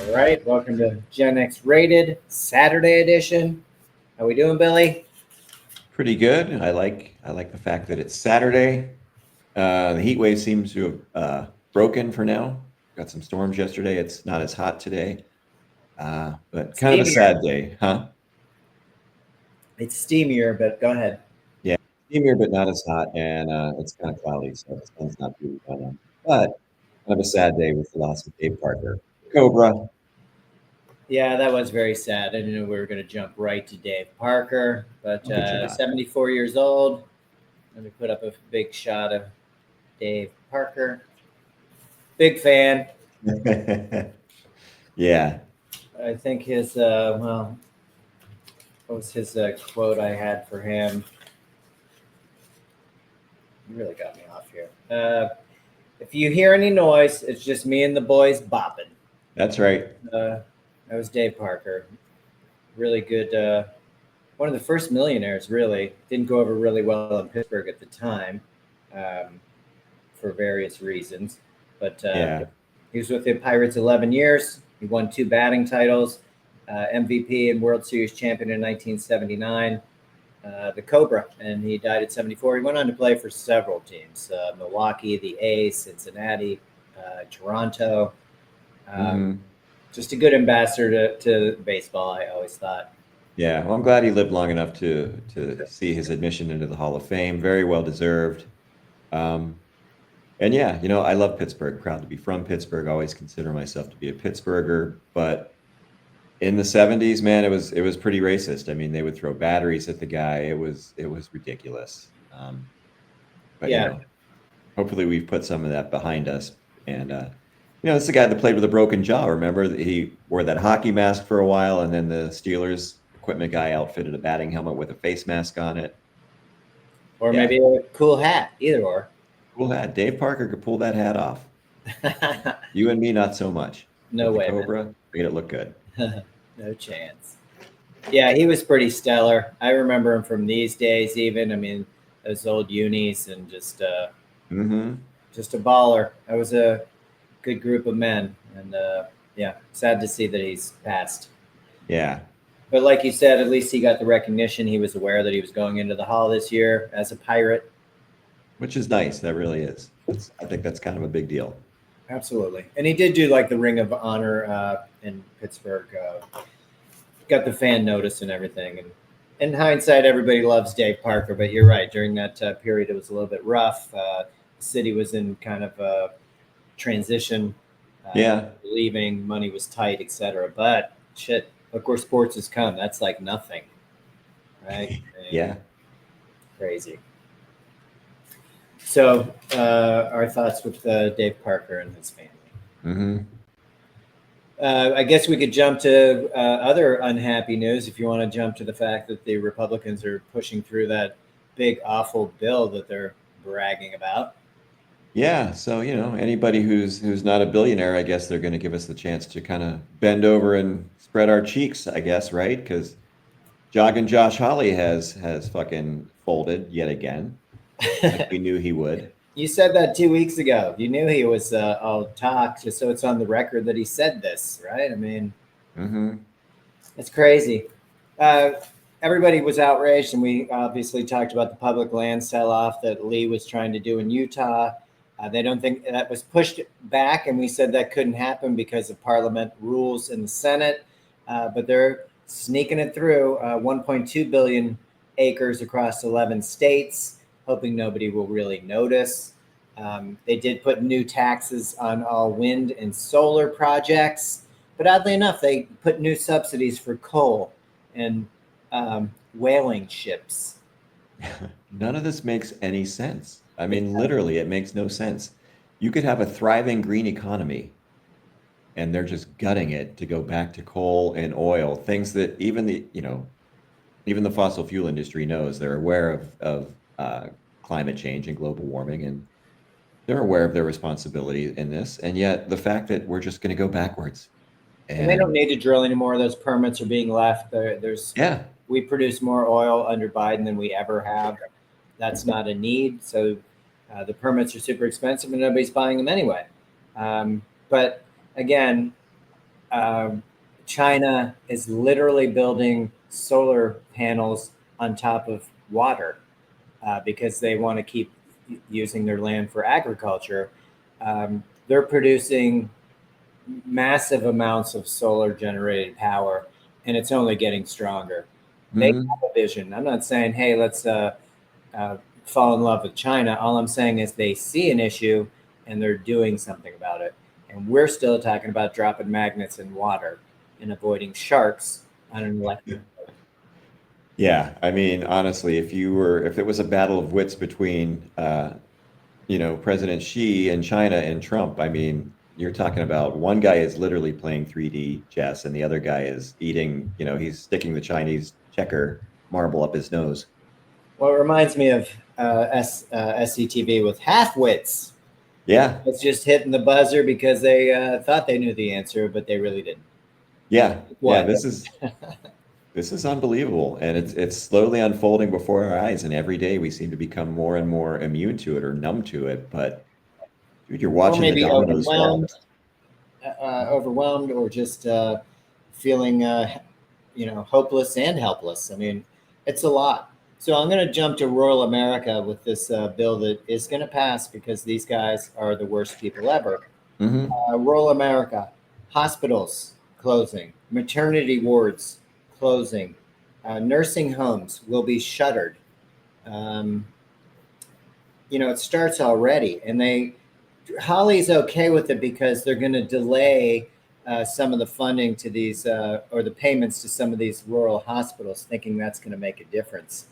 All right, welcome to Gen X Rated Saturday edition. How we doing, Billy? Pretty good. I like the fact that it's Saturday. The heat wave seems to have broken for now. Got some storms yesterday. It's not as hot today, but kind of a Steamier. sad day, huh? It's steamier, but go ahead. Yeah, steamier, but not as hot, and it's kind of cloudy, so the sun's not really shining. But kind of a sad day with the loss of Dave Parker, Cobra. Yeah, that was very sad. I didn't know we were going to jump right to Dave Parker, but How could you not? 74 years old. Let me put up a big shot of Dave Parker. Big fan. Yeah, I think his, what was his quote I had for him? You really got me off here. If you hear any noise, it's just me and the boys bopping. that's right. That was Dave Parker. Really good. One of the first millionaires, really. Didn't go over really well in Pittsburgh at the time um, for various reasons. But Yeah. he was with the Pirates 11 years. He won 2 batting titles, MVP and World Series champion in 1979. The Cobra, and he died at 74. He went on to play for several teams: Milwaukee, the A's, Cincinnati, Toronto. Um, hmm just a good ambassador to baseball, I always thought. Yeah, well, I'm glad he lived long enough to see his admission into the Hall of Fame. Very well deserved. Um, and yeah, I love Pittsburgh. Proud to be from Pittsburgh. Always consider myself to be a Pittsburgher. But in the '70s, man, it was pretty racist. I mean, they would throw batteries at the guy. It was ridiculous. But Yeah, hopefully we've put some of that behind us. And it's the guy that played with a broken jaw. Remember, he wore that hockey mask for a while, and then the Steelers equipment guy outfitted a batting helmet with a face mask on it. or Yeah, maybe a cool hat, either or. cool hat. Dave Parker could pull that hat off. You and me, not so much. No But the way, man. Cobra made it look good. No chance. Yeah, he was pretty stellar. I remember him from these days, even. I mean, those old unis and hmm just a baller. That was a good group of men, and yeah, sad to see that he's passed. Yeah, But like you said, at least he got the recognition. He was aware that he was going into the Hall this year as a Pirate. which is nice. That really is. I think that's kind of a big deal. Absolutely, and he did do like the Ring of Honor in Pittsburgh. Got the fan notice and everything. And in hindsight, everybody loves Dave Parker, but you're right. During that period, it was a little bit rough. The city was in kind of a transition, Yeah, leaving, money was tight, etc. But shit, look where sports has come. That's like nothing, right? I mean, yeah. crazy. So, our thoughts with Dave Parker and his family. hmm I guess we could jump to other unhappy news if you want to jump to the fact that the Republicans are pushing through that big, awful bill that they're bragging about. Yeah, so anybody who's not a billionaire, I guess they're going to give us the chance to kind of bend over and spread our cheeks, I guess, right? Because Jogging Josh Hawley has fucking folded yet again, like we knew he would. You said that 2 weeks ago. You knew he was all talk, just so it's on the record that he said this, right? I mean, hmm it's crazy. Uh, Everybody was outraged, and we obviously talked about the public land sell-off that Lee was trying to do in Utah. They don't think that was pushed back, and we said that couldn't happen because of Parliament rules in the Senate. But they're sneaking it through 1.2 billion acres across 11 states, hoping nobody will really notice. They did put new taxes on all wind and solar projects, but oddly enough, they put new subsidies for coal and whaling ships. None of this makes any sense. I mean, literally, it makes no sense. You could have a thriving green economy, and they're just gutting it to go back to coal and oil, things that even the fossil fuel industry knows. They're aware of climate change and global warming, and they're aware of their responsibility in this. And yet, the fact that we're just going to go backwards, And they don't and need to drill anymore. Those permits are being left. There's yeah, we produce more oil under Biden than we ever have. That's not a need. So the permits are super expensive, and nobody's buying them anyway. But again, Um, China is literally building solar panels on top of water because they want to keep using their land for agriculture. They're producing massive amounts of solar generated power, and it's only getting stronger. They Mhm. have a vision. I'm not saying, hey, let's uh, fall in love with China. All I'm saying is they see an issue and they're doing something about it. And we're still talking about dropping magnets in water and avoiding sharks on an electric. Yeah, I mean, honestly, if it was a battle of wits between, President Xi and China and Trump, I mean, you're talking about one guy is literally playing 3D chess and the other guy is eating, he's sticking the Chinese checker marble up his nose. Well, it reminds me of SCTV with half wits. Yeah, It's just hitting the buzzer because they thought they knew the answer, but they really didn't. yeah, yeah. What? This is unbelievable, and it's slowly unfolding before our eyes, and every day we seem to become more and more immune to it or numb to it. But dude, you're Or watching the maybe dominoes fall. overwhelmed, or just feeling, hopeless and helpless. I mean, it's a lot. So I'm going to jump to rural America with this bill that is going to pass because these guys are the worst people ever. Hmm. Rural America, hospitals closing, maternity wards closing, nursing homes will be shuttered. Um, it starts already, and Holly's okay with it because they're going to delay some of the funding to these or the payments to some of these rural hospitals, thinking that's going to make a difference.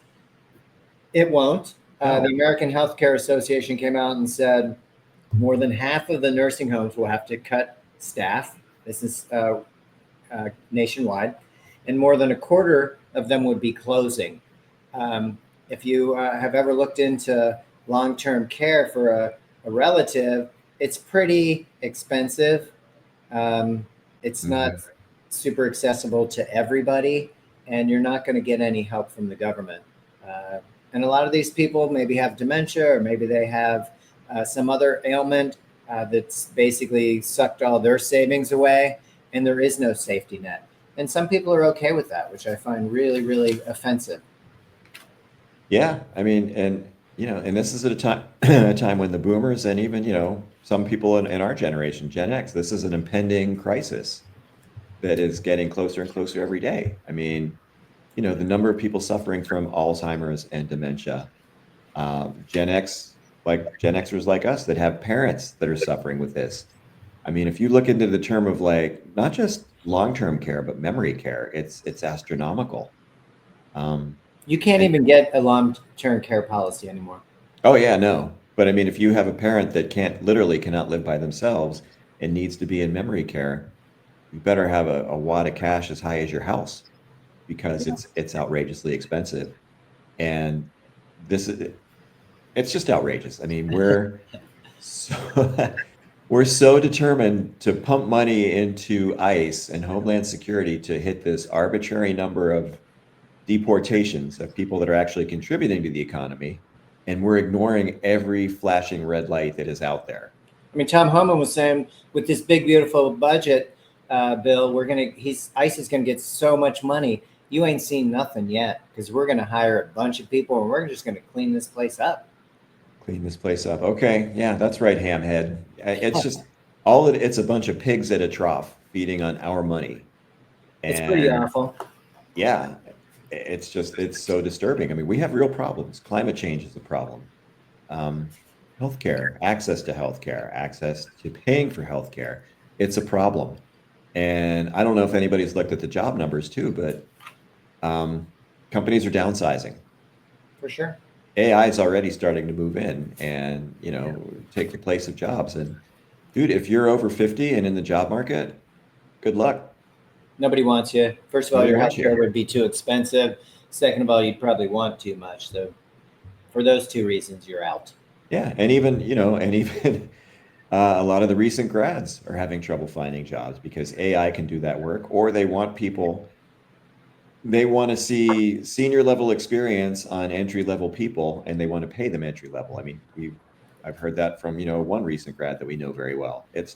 It won't. The No. American Healthcare Association came out and said more than half of the nursing homes will have to cut staff. This is nationwide, and more than a quarter of them would be closing. If you have ever looked into long term care for a relative, it's pretty expensive. Um, it's not Hmm. super accessible to everybody, and you're not going to get any help from the government. Uh, and a lot of these people maybe have dementia, or maybe they have some other ailment that's basically sucked all their savings away, and there is no safety net. And some people are okay with that, which I find really, really offensive. Yeah, I mean, and this is at a time a time when the boomers and even some people in our generation, Gen X, this is an impending crisis that is getting closer and closer every day. I mean, the number of people suffering from Alzheimer's and dementia, Gen X, like Gen Xers like us that have parents that are suffering with this. I mean, if you look into the term of like not just long-term care, but memory care, it's astronomical. Um, You can't and even get a long term care policy anymore. oh yeah, no. But I mean, if you have a parent that literally cannot live by themselves and needs to be in memory care, you better have a wad of cash as high as your house because it's outrageously expensive. And this is it's just outrageous. I mean, so we're so determined to pump money into ICE and Homeland Security to hit this arbitrary number of deportations of people that are actually contributing to the economy, and we're ignoring every flashing red light that is out there. I mean, Tom Homan was saying with this big, beautiful budget bill, ICE is gonna get so much money. You ain't seen nothing yet because we're gonna hire a bunch of people and we're just gonna clean this place up. Clean this place up. Okay, yeah, that's right, hamhead. It's just it's a bunch of pigs at a trough feeding on our money. It's pretty And awful. yeah, it's so disturbing. I mean, we have real problems. Climate change is a problem. Um, Healthcare, access to healthcare, access to paying for healthcare, it's a problem. And I don't know if anybody's looked at the job numbers too, but companies are downsizing. For sure. AI is already starting to move in and take the place of jobs. And dude, if you're over 50 and in the job market, good luck. Nobody wants you. First of all, Nobody your wants healthcare you. would be too expensive. Second of all, you'd probably want too much. So for those two reasons, you're out. Yeah, and even a lot of the recent grads are having trouble finding jobs because AI can do that work, or they want to see senior level experience on entry level people, and they want to pay them entry level. I mean, I've heard that from one recent grad that we know very well. It's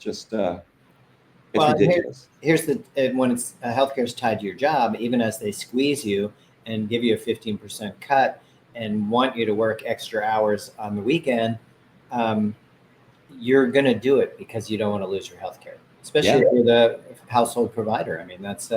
It's Well, ridiculous. here's the when it's healthcare is tied to your job, even as they squeeze you and give you a 15% cut and want you to work extra hours on the weekend, um, you're going to do it because you don't want to lose your healthcare, especially Yeah. if you're the household provider. I mean, that's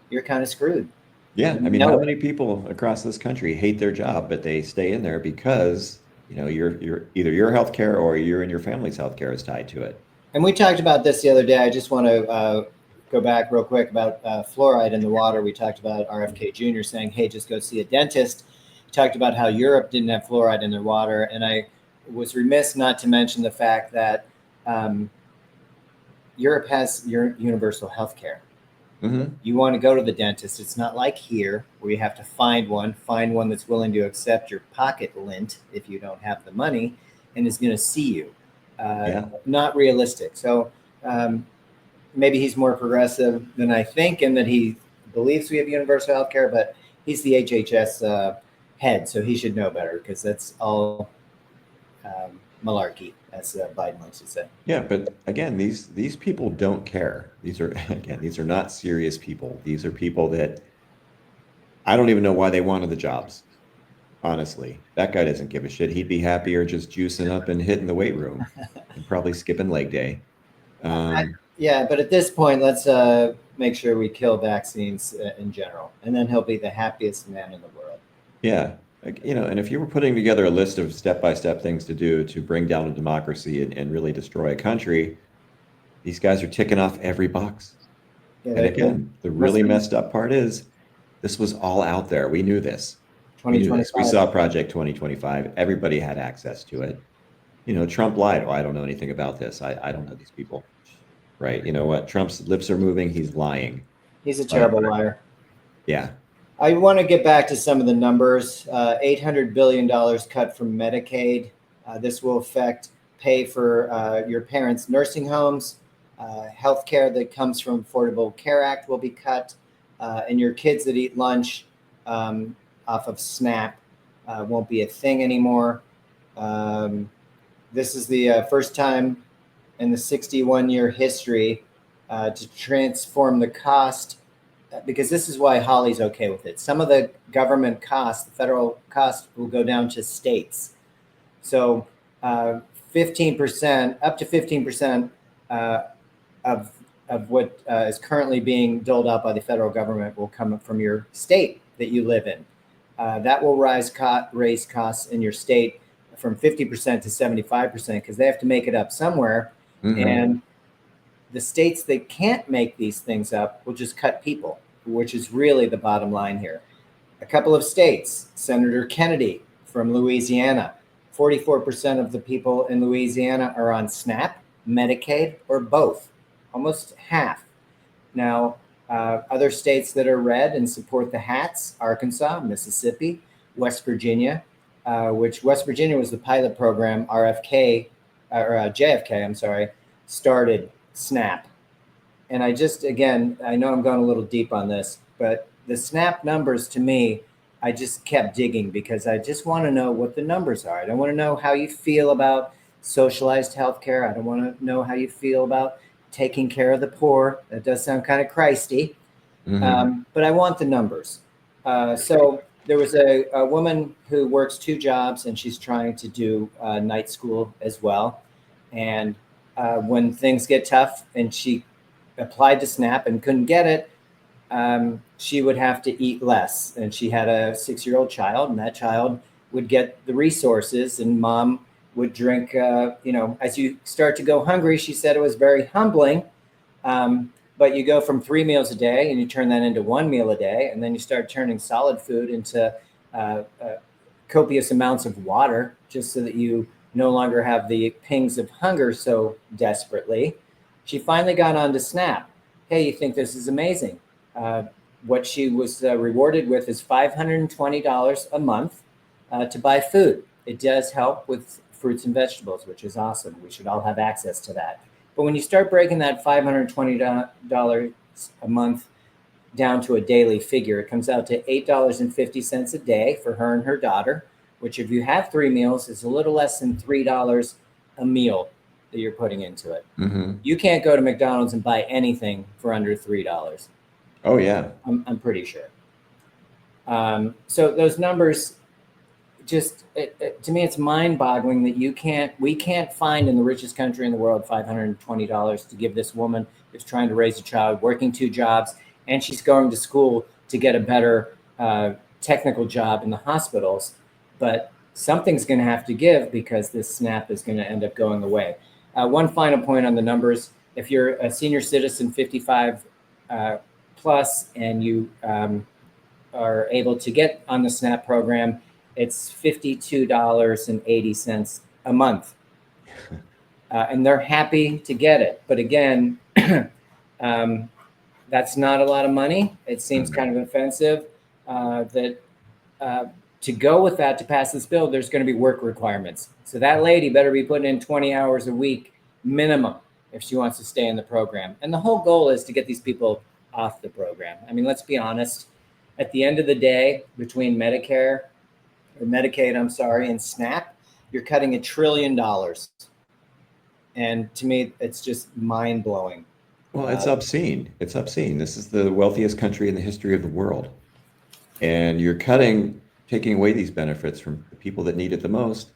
you're kind of screwed. Yeah. And I you mean, know how it. many people across this country hate their job, but they stay in there because, you're either your healthcare or you're in your family's healthcare is tied to it. And we talked about this the other day. I just want to go back real quick about fluoride in the water. We talked about RFK Jr. saying, hey, just go see a dentist. Talked about how Europe didn't have fluoride in their water. And I was remiss not to mention the fact that um, Europe has your universal health care. Hmm. You want to go to the dentist. It's not like here where you have to find one that's willing to accept your pocket lint if you don't have the money and is going to see you. Yeah. Not realistic. So um, maybe he's more progressive than I think, and that he believes we have universal health care, but he's the HHS head, so he should know better because that's all malarkey, as Biden likes to say. Yeah, but again, these people don't care. These are again, these are not serious people. These are people that I don't even know why they wanted the jobs. Honestly, that guy doesn't give a shit. He'd be happier just juicing up and hitting the weight room and probably skipping leg day. Um, Yeah, but at this point, let's make sure we kill vaccines in general, and then he'll be the happiest man in the world. yeah, and if you were putting together a list of step-by-step things to do to bring down a democracy and really destroy a country, these guys are ticking off every box. Yeah, And they again, the must really be messed up part is this was all out there. We knew this. We knew this. We 2025. saw Project 2025. Everybody had access to it. Trump lied. Oh, I don't know anything about this. I don't know these people. Right. You know what? Trump's lips are moving. He's lying. He's a But terrible liar. yeah. I want to get back to some of the numbers. $800 billion cut from Medicaid. This will affect pay for your parents' nursing homes. Health care that comes from Affordable Care Act will be cut. And your kids that eat lunch off of SNAP won't be a thing anymore. Um, this is the first time in the 61-year history to transform the cost, because this is why Holly's okay with it. Some of the government costs, the federal cost, will go down to states. So 15%, up to 15% uh, of what is currently being doled out by the federal government will come from your state that you live in. That will raise costs in your state from 50% to 75% because they have to make it up somewhere. Hmm. And the states that can't make these things up will just cut people, which is really the bottom line here. A couple of states, Senator Kennedy from Louisiana, 44% of the people in Louisiana are on SNAP, Medicaid, or both, almost half. Now, other states that are red and support the hats, Arkansas, Mississippi, West Virginia, which West Virginia was the pilot program JFK, I'm sorry, started SNAP. And again, I know I'm going a little deep on this, but the SNAP numbers to me, I just kept digging because I just want to know what the numbers are. I don't want to know how you feel about socialized healthcare. I don't want to know how you feel about taking care of the poor. That does sound kind of Christy, Hmm. but I want the numbers. So there was a woman who works two jobs and she's trying to do night school as well. And when things get tough and she applied to SNAP and couldn't get it, she would have to eat less. And she had a 6-year-old child, and that child would get the resources, and mom would drink. As you start to go hungry, she said it was very humbling. But you go from 3 meals a day and you turn that into 1 meal a day, and then you start turning solid food into copious amounts of water just so that you no longer have the pangs of hunger so desperately. She finally got onto SNAP. Hey, you think this is amazing? Uh, what she was rewarded with is $520 a month to buy food. It does help with fruits and vegetables, which is awesome. We should all have access to that. But when you start breaking that $520 a month down to a daily figure, it comes out to $8.50 a day for her and her daughter, which if you have 3 meals is a little less than $3 a meal. that you're putting into it. Mm-hmm. You can't go to McDonald's and buy anything for under $3. Oh yeah. I'm pretty sure. So those numbers, just to me, it's mind-boggling that we can't find in the richest country in the world $520 to give this woman who's trying to raise a child, working 2 jobs, and she's going to school to get a better technical job in the hospitals. But something's going to have to give, because this SNAP is going to end up going away. One final point on the numbers: if you're a senior citizen, 55 plus, and you are able to get on the SNAP program, it's $52.80 a month. And they're happy to get it. But again, that's not a lot of money. It seems kind of offensive that to go with that, to pass this bill, there's going to be work requirements. So that lady better be putting in 20 hours a week minimum if she wants to stay in the program. And the whole goal is to get these people off the program. I mean, let's be honest. At the end of the day, between Medicare or Medicaid, and SNAP, you're cutting $1 trillion. And to me, it's just mind blowing. Well, it's obscene. It's obscene. This is the wealthiest country in the history of the world. And you're taking away these benefits from the people that need it the most.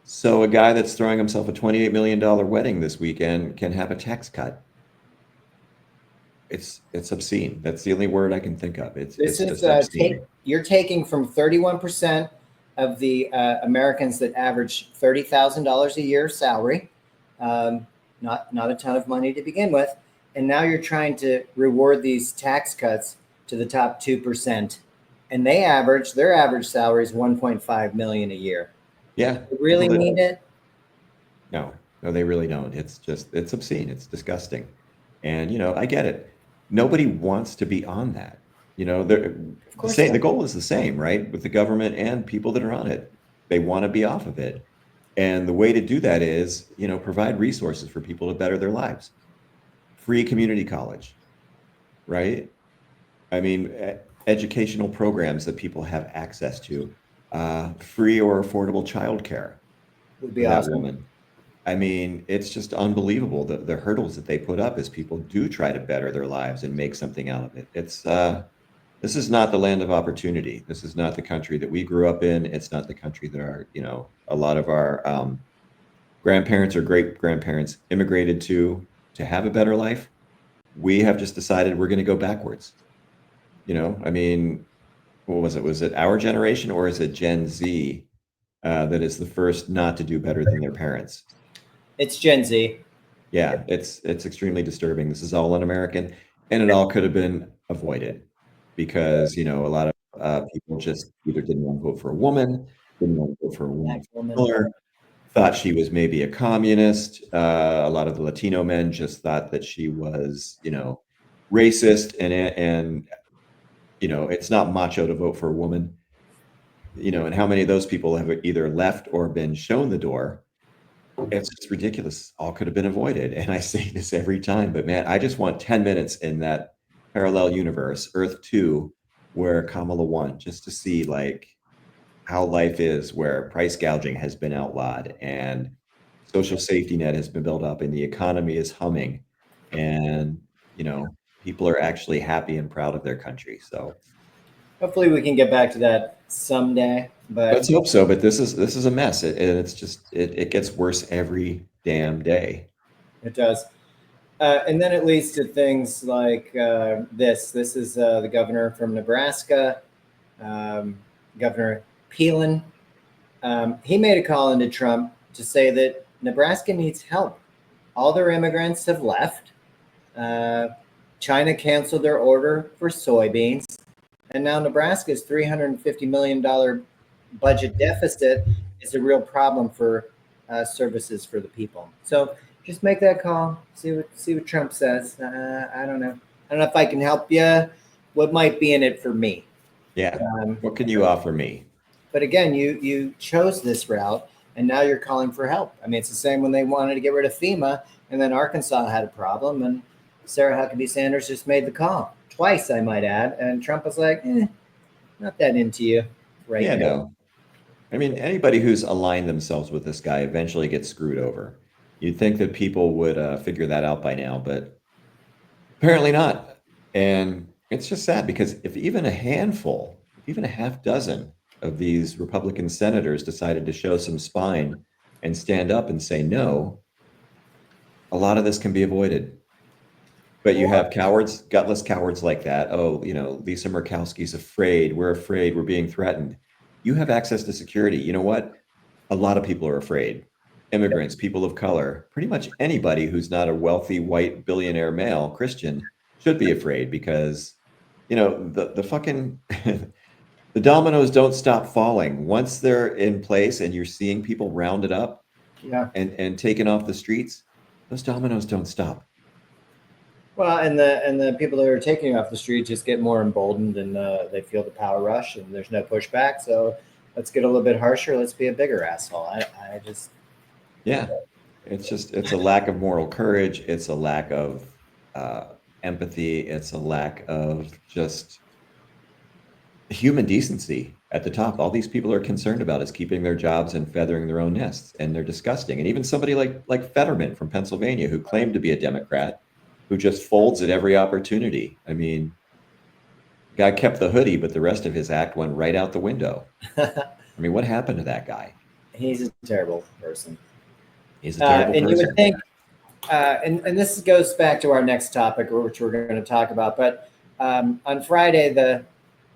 So a guy that's throwing himself a $28 million wedding this weekend can have a tax cut. It's obscene. That's the only word I can think of. It's just obscene. You're taking from 31% of the Americans that average $30,000 a year salary, not a ton of money to begin with, and now you're trying to reward these tax cuts to the top 2%, and their average salary is $1.5 million a year. Yeah, they really need it? No, they really don't. It's obscene. It's disgusting, and I get it. Nobody wants to be on that. The goal is the same, right? With the government and people that are on it, they want to be off of it. And the way to do that is, provide resources for people to better their lives. Free community college, right? I mean, educational programs that people have access to, free or affordable childcare would be awesome. Woman. I mean, it's just unbelievable the hurdles that they put up as people do try to better their lives and make something out of it. This is not the land of opportunity. This is not the country that we grew up in. It's not the country that a lot of our grandparents or great grandparents immigrated to have a better life. We have just decided we're going to go backwards. I mean, what was it? Was it our generation, or is it Gen Z that is the first not to do better than their parents? It's Gen Z. Yeah, it's extremely disturbing. This is all un-American, and it all could have been avoided, because a lot of people just either didn't want to vote for a woman, didn't want to vote for a woman of color, thought she was maybe a communist. A lot of the Latino men just thought that she was, racist, and it's not macho to vote for a woman. And how many of those people have either left or been shown the door? It's just ridiculous. All could have been avoided. And I say this every time, but man, I just want 10 minutes in that parallel universe, Earth 2, where Kamala won, just to see how life is, where price gouging has been outlawed and social safety net has been built up and the economy is humming, and people are actually happy and proud of their country. So hopefully we can get back to that someday. But let's hope so. But this is a mess, and it's just it gets worse every damn day. It does. And then it leads to things like this. This is the governor from Nebraska, Governor Palin. He made a call into Trump to say that Nebraska needs help. All their immigrants have left. China canceled their order for soybeans. And now Nebraska's $350 million budget deficit is a real problem for services for the people. So just make that call. See what Trump says. I don't know. I don't know if I can help you. What might be in it for me? Yeah. What can you offer me? But again, you chose this route, and now you're calling for help. I mean, it's the same when they wanted to get rid of FEMA, and then Arkansas had a problem, and Sarah Huckabee Sanders just made the call. Twice, I might add. And Trump was like, not that into you right now. No. I mean, anybody who's aligned themselves with this guy eventually gets screwed over. You'd think that people would figure that out by now, but apparently not. And it's just sad because if even a handful, if even a half dozen of these Republican senators decided to show some spine and stand up and say no, a lot of this can be avoided. But you have cowards, gutless cowards like that. Oh, Lisa Murkowski's afraid. We're afraid. We're being threatened. You have access to security. You know what? A lot of people are afraid. Immigrants, people of color, pretty much anybody who's not a wealthy white billionaire male Christian should be afraid because, the fucking the dominoes don't stop falling. Once they're in place and you're seeing people rounded up Yeah. and taken off the streets, those dominoes don't stop. Well, and the people that are taking off the street just get more emboldened, and they feel the power rush, and there's no pushback. So let's get a little bit harsher. Let's be a bigger asshole. I just Yeah, it's a lack of moral courage. It's a lack of empathy. It's a lack of just human decency at the top. All these people are concerned about is keeping their jobs and feathering their own nests, and they're disgusting. And even somebody like Fetterman from Pennsylvania, who claimed to be a Democrat, who just folds at every opportunity. I mean, guy kept the hoodie, but the rest of his act went right out the window. I mean, what happened to that guy? He's a terrible person. He's a terrible and person. you would think, and this goes back to our next topic, which we're going to talk about. But on Friday, the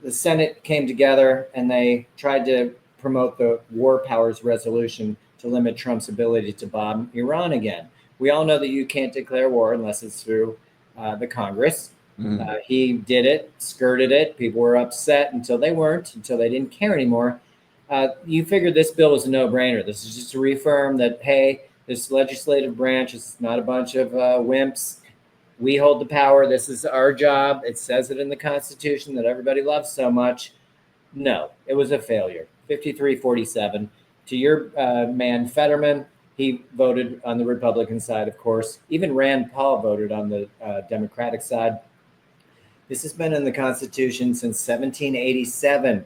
Senate came together and they tried to promote the War Powers Resolution to limit Trump's ability to bomb Iran again. We all know that you can't declare war unless it's through the Congress. He did it, skirted it. People were upset until they weren't, until they didn't care anymore. You figured this bill was a no-brainer. This is just to reaffirm that, hey, this legislative branch is not a bunch of wimps. We hold the power. This is our job. It says it in the Constitution that everybody loves so much. No, it was a failure. 53-47. To your man, Fetterman, he voted on the Republican side, of course. Even Rand Paul voted on the Democratic side. This has been in the Constitution since 1787.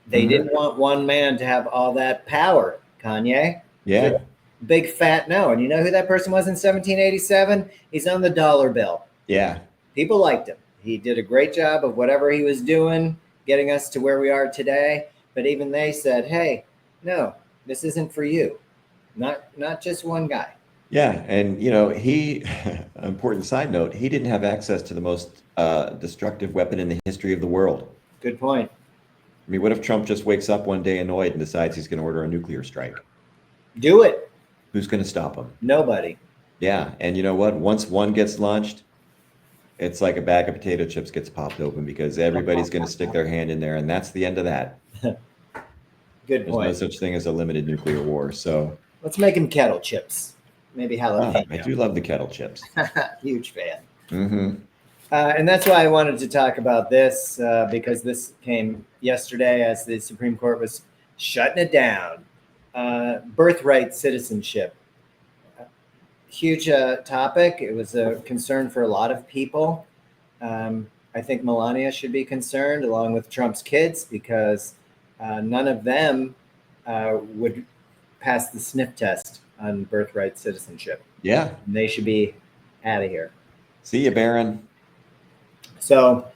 They didn't want one man to have all that power, Kanye. Yeah. Big fat no. And you know who that person was in 1787? He's on the dollar bill. Yeah. People liked him. He did a great job of whatever he was doing, getting us to where we are today. But even they said, hey, no, this isn't for you. Not just one guy. Yeah. And, he, important side note, he didn't have access to the most destructive weapon in the history of the world. Good point. I mean, what if Trump just wakes up one day annoyed and decides he's going to order a nuclear strike? Do it. Who's going to stop him? Nobody. Yeah. And you know what? Once one gets launched, it's like a bag of potato chips gets popped open because everybody's going to stick their hand in there. And that's the end of that. Good point. There's no such thing as a limited nuclear war. So let's make him kettle chips. Maybe jalapeno. I do love the kettle chips. Huge fan. Mm-hmm. And that's why I wanted to talk about this because this came yesterday as the Supreme Court was shutting it down. Birthright citizenship. Huge topic. It was a concern for a lot of people. I think Melania should be concerned along with Trump's kids because none of them would pass the sniff test on birthright citizenship. Yeah. And they should be out of here. See you, Baron. So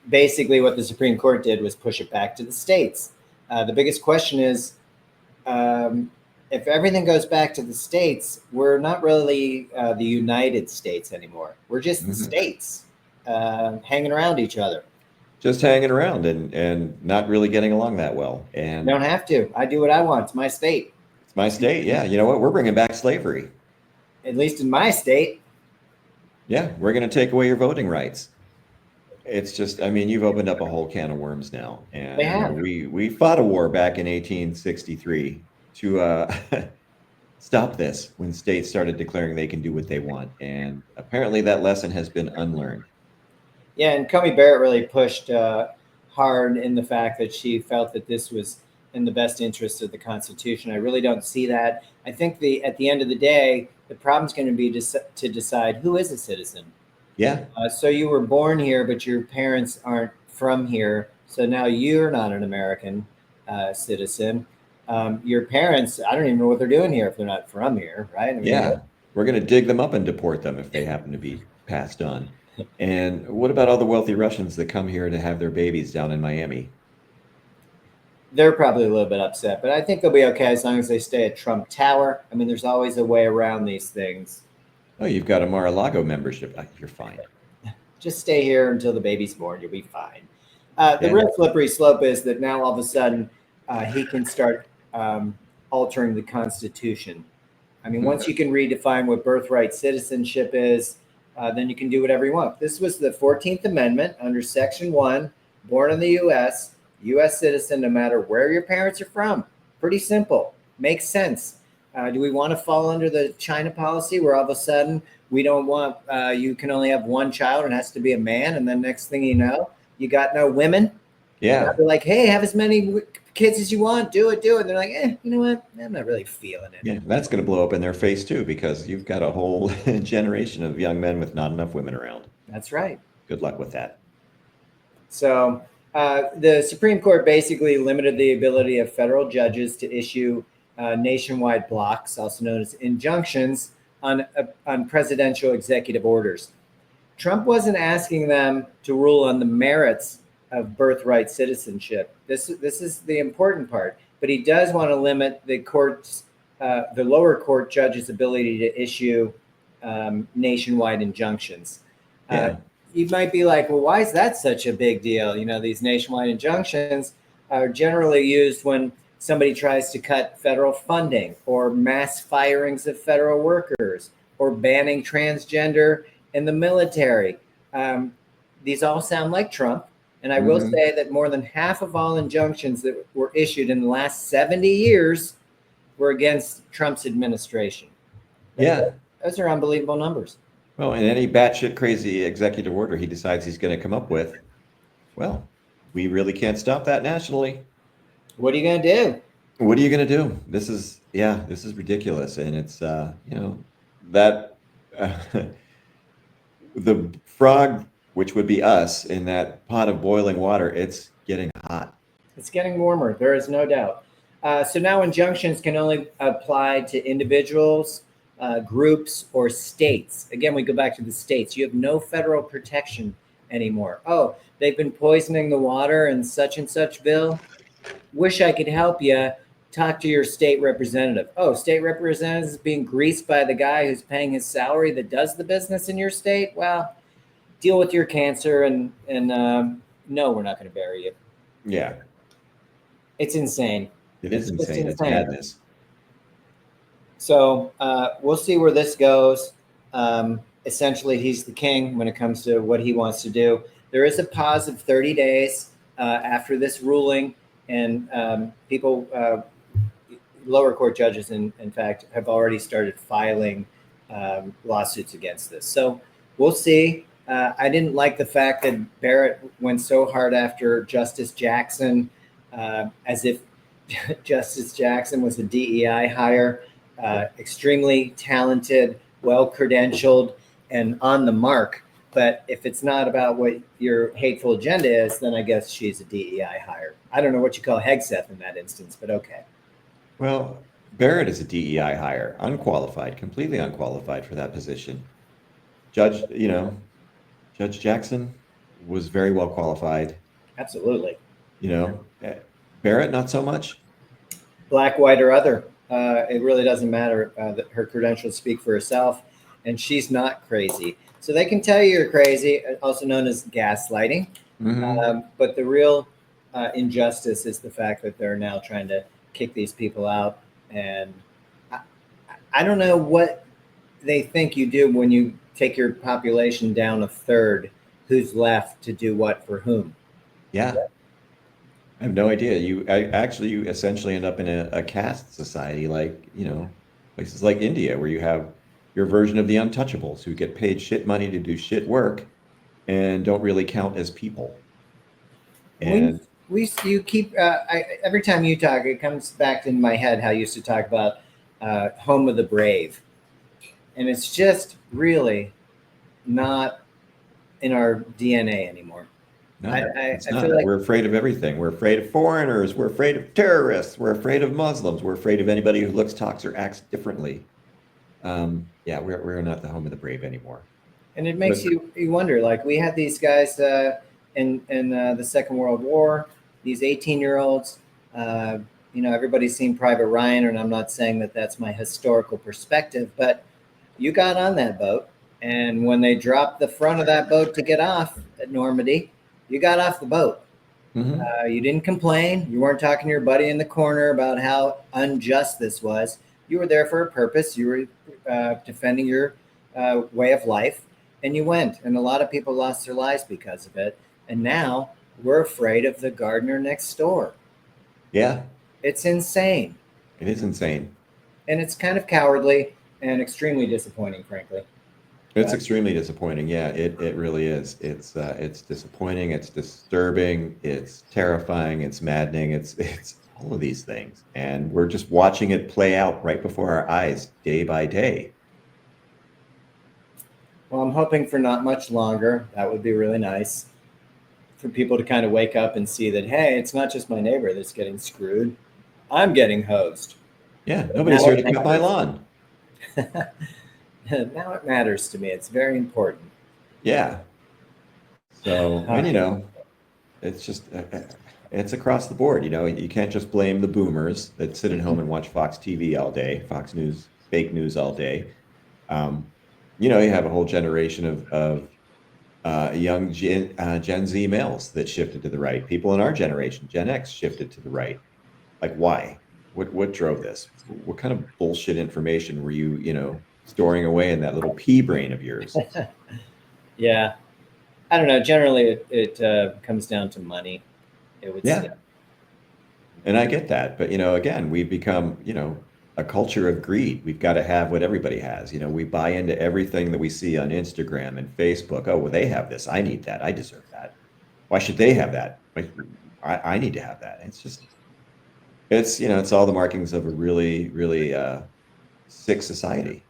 basically what the Supreme Court did was push it back to the states. The biggest question is, if everything goes back to the states, we're not really the United States anymore. We're just the states hanging around each other. Just hanging around and not really getting along that well. And don't have to. I do what I want. It's my state. It's my state. Yeah. You know what? We're bringing back slavery. At least in my state. Yeah. We're going to take away your voting rights. It's just, I mean, you've opened up a whole can of worms now. And they have. We fought a war back in 1863 to stop this when states started declaring they can do what they want. And apparently that lesson has been unlearned. Yeah, and Comey Barrett really pushed hard in the fact that she felt that this was in the best interest of the Constitution. I really don't see that. I think at the end of the day, the problem is going to be to decide who is a citizen. Yeah. So you were born here, but your parents aren't from here. So now you're not an American citizen. Your parents, I don't even know what they're doing here if they're not from here, right? I mean, Yeah, we're going to dig them up and deport them if they happen to be passed on. And what about all the wealthy Russians that come here to have their babies down in Miami? they're probably a little bit upset, but I think they'll be okay as long as they stay at Trump Tower. I mean, there's always a way around these things. Oh, you've got a Mar-a-Lago membership. You're fine. Just stay here until the baby's born. You'll be fine. The Yeah. real slippery slope is that now all of a sudden he can start altering the Constitution. I mean, once you can redefine what birthright citizenship is, then you can do whatever you want. This was the 14th Amendment under Section 1, born in the U.S. citizen, no matter where your parents are from. Pretty simple. Makes sense. Do we want to fall under the China policy where all of a sudden we don't want, you can only have one child and it has to be a man, and then next thing you know, you got no women? Yeah. They're like, hey, have as many kids as you want, do it. And they're like, you know what? I'm not really feeling it. Yeah, that's going to blow up in their face too, because you've got a whole generation of young men with not enough women around. That's right. Good luck with that. So the Supreme Court basically limited the ability of federal judges to issue nationwide blocks, also known as injunctions, on presidential executive orders. Trump wasn't asking them to rule on the merits of birthright citizenship. This is the important part. But he does want to limit the courts, the lower court judges' ability to issue nationwide injunctions. You might be like, well, why is that such a big deal? You know, these nationwide injunctions are generally used when somebody tries to cut federal funding, or mass firings of federal workers, or banning transgender in the military. These all sound like Trump. And I will say that more than half of all injunctions that were issued in the last 70 years were against Trump's administration. Those are unbelievable numbers. Well, in any batshit crazy executive order he decides he's going to come up with, well, we really can't stop that nationally. What are you going to do? What are you going to do? This is ridiculous. And it's, that the frog, which would be us, in that pot of boiling water, it's getting hot. It's getting warmer. There is no doubt. So now injunctions can only apply to individuals, groups, or states. Again, we go back to the states. You have no federal protection anymore. Oh, they've been poisoning the water in such and such bill. Wish I could help you. Talk to your state representative. Oh, state representative is being greased by the guy who's paying his salary that does the business in your state. Well, deal with your cancer and no, we're not going to bury you. Yeah. It's insane. It is insane. It's madness. So we'll see where this goes. Essentially, he's the king when it comes to what he wants to do. There is a pause of 30 days after this ruling, and people, lower court judges, in fact, have already started filing lawsuits against this. So we'll see. I didn't like the fact that Barrett went so hard after Justice Jackson, as if Justice Jackson was a DEI hire, extremely talented, well-credentialed, and on the mark. But if it's not about what your hateful agenda is, then I guess she's a DEI hire. I don't know what you call Hegseth in that instance, but okay. Well, Barrett is a DEI hire, unqualified, completely unqualified for that position. Judge Jackson was very well qualified. Absolutely. Barrett, not so much. Black, white, or other. It really doesn't matter. That her credentials speak for herself, and she's not crazy. So they can tell you you're crazy, also known as gaslighting. But the real injustice is the fact that they're now trying to kick these people out. And I don't know what they think you do when you take your population down a third. Who's left to do what for whom? Yeah. I have no idea. You essentially end up in a caste society, like, places like India, where you have your version of the untouchables who get paid shit money to do shit work and don't really count as people. And you keep every time you talk, it comes back in my head how you used to talk about home of the brave, and it's just really not in our DNA anymore. No, it's I feel not. like, We're afraid of everything. We're afraid of foreigners. We're afraid of terrorists. We're afraid of Muslims. We're afraid of anybody who looks, talks, or acts differently. Yeah, we're not the home of the brave anymore. and it What makes you wonder. Like we had these guys in the Second World War, these 18-year-olds. Everybody's seen Private Ryan, and I'm not saying that that's my historical perspective, but you got on that boat, and when they dropped the front of that boat to get off at Normandy, you got off the boat. You didn't complain. You weren't talking to your buddy in the corner about how unjust this was. You were there for a purpose. You were defending your way of life, and you went. And a lot of people lost their lives because of it. And now we're afraid of the gardener next door. Yeah, It's insane. it is insane. And it's kind of cowardly and extremely disappointing, frankly. It's But extremely disappointing. Yeah, it really is. It's disappointing. It's disturbing. It's terrifying. It's maddening. It's all of these things, and we're just watching it play out right before our eyes, day by day. well, I'm hoping for not much longer. That would be really nice for people to kind of wake up and see that, hey, it's not just my neighbor that's getting screwed. I'm getting hosed. Yeah, But nobody's now here it to cut my matters. lawn. Now it matters to me. It's very important. Yeah. So, and Ah, it's just it's across the board. You can't just blame the boomers that sit at home and watch Fox TV all day, Fox News, fake news all day. Um, you have a whole generation of young Gen Z males that shifted to the right. People in our generation, Gen X, shifted to the right. Like, why? What drove this? What kind of bullshit information were you storing away in that little pea brain of yours? yeah. I don't know. Generally, it comes down to money, it would seem. Yeah, and I get that, but again, we've become a culture of greed. We've got to have what everybody has. We buy into everything that we see on Instagram and Facebook. Oh, well, they have this. I need that. I deserve that. Why should they have that? Like, I need to have that. It's just it's all the markings of a really, really sick society.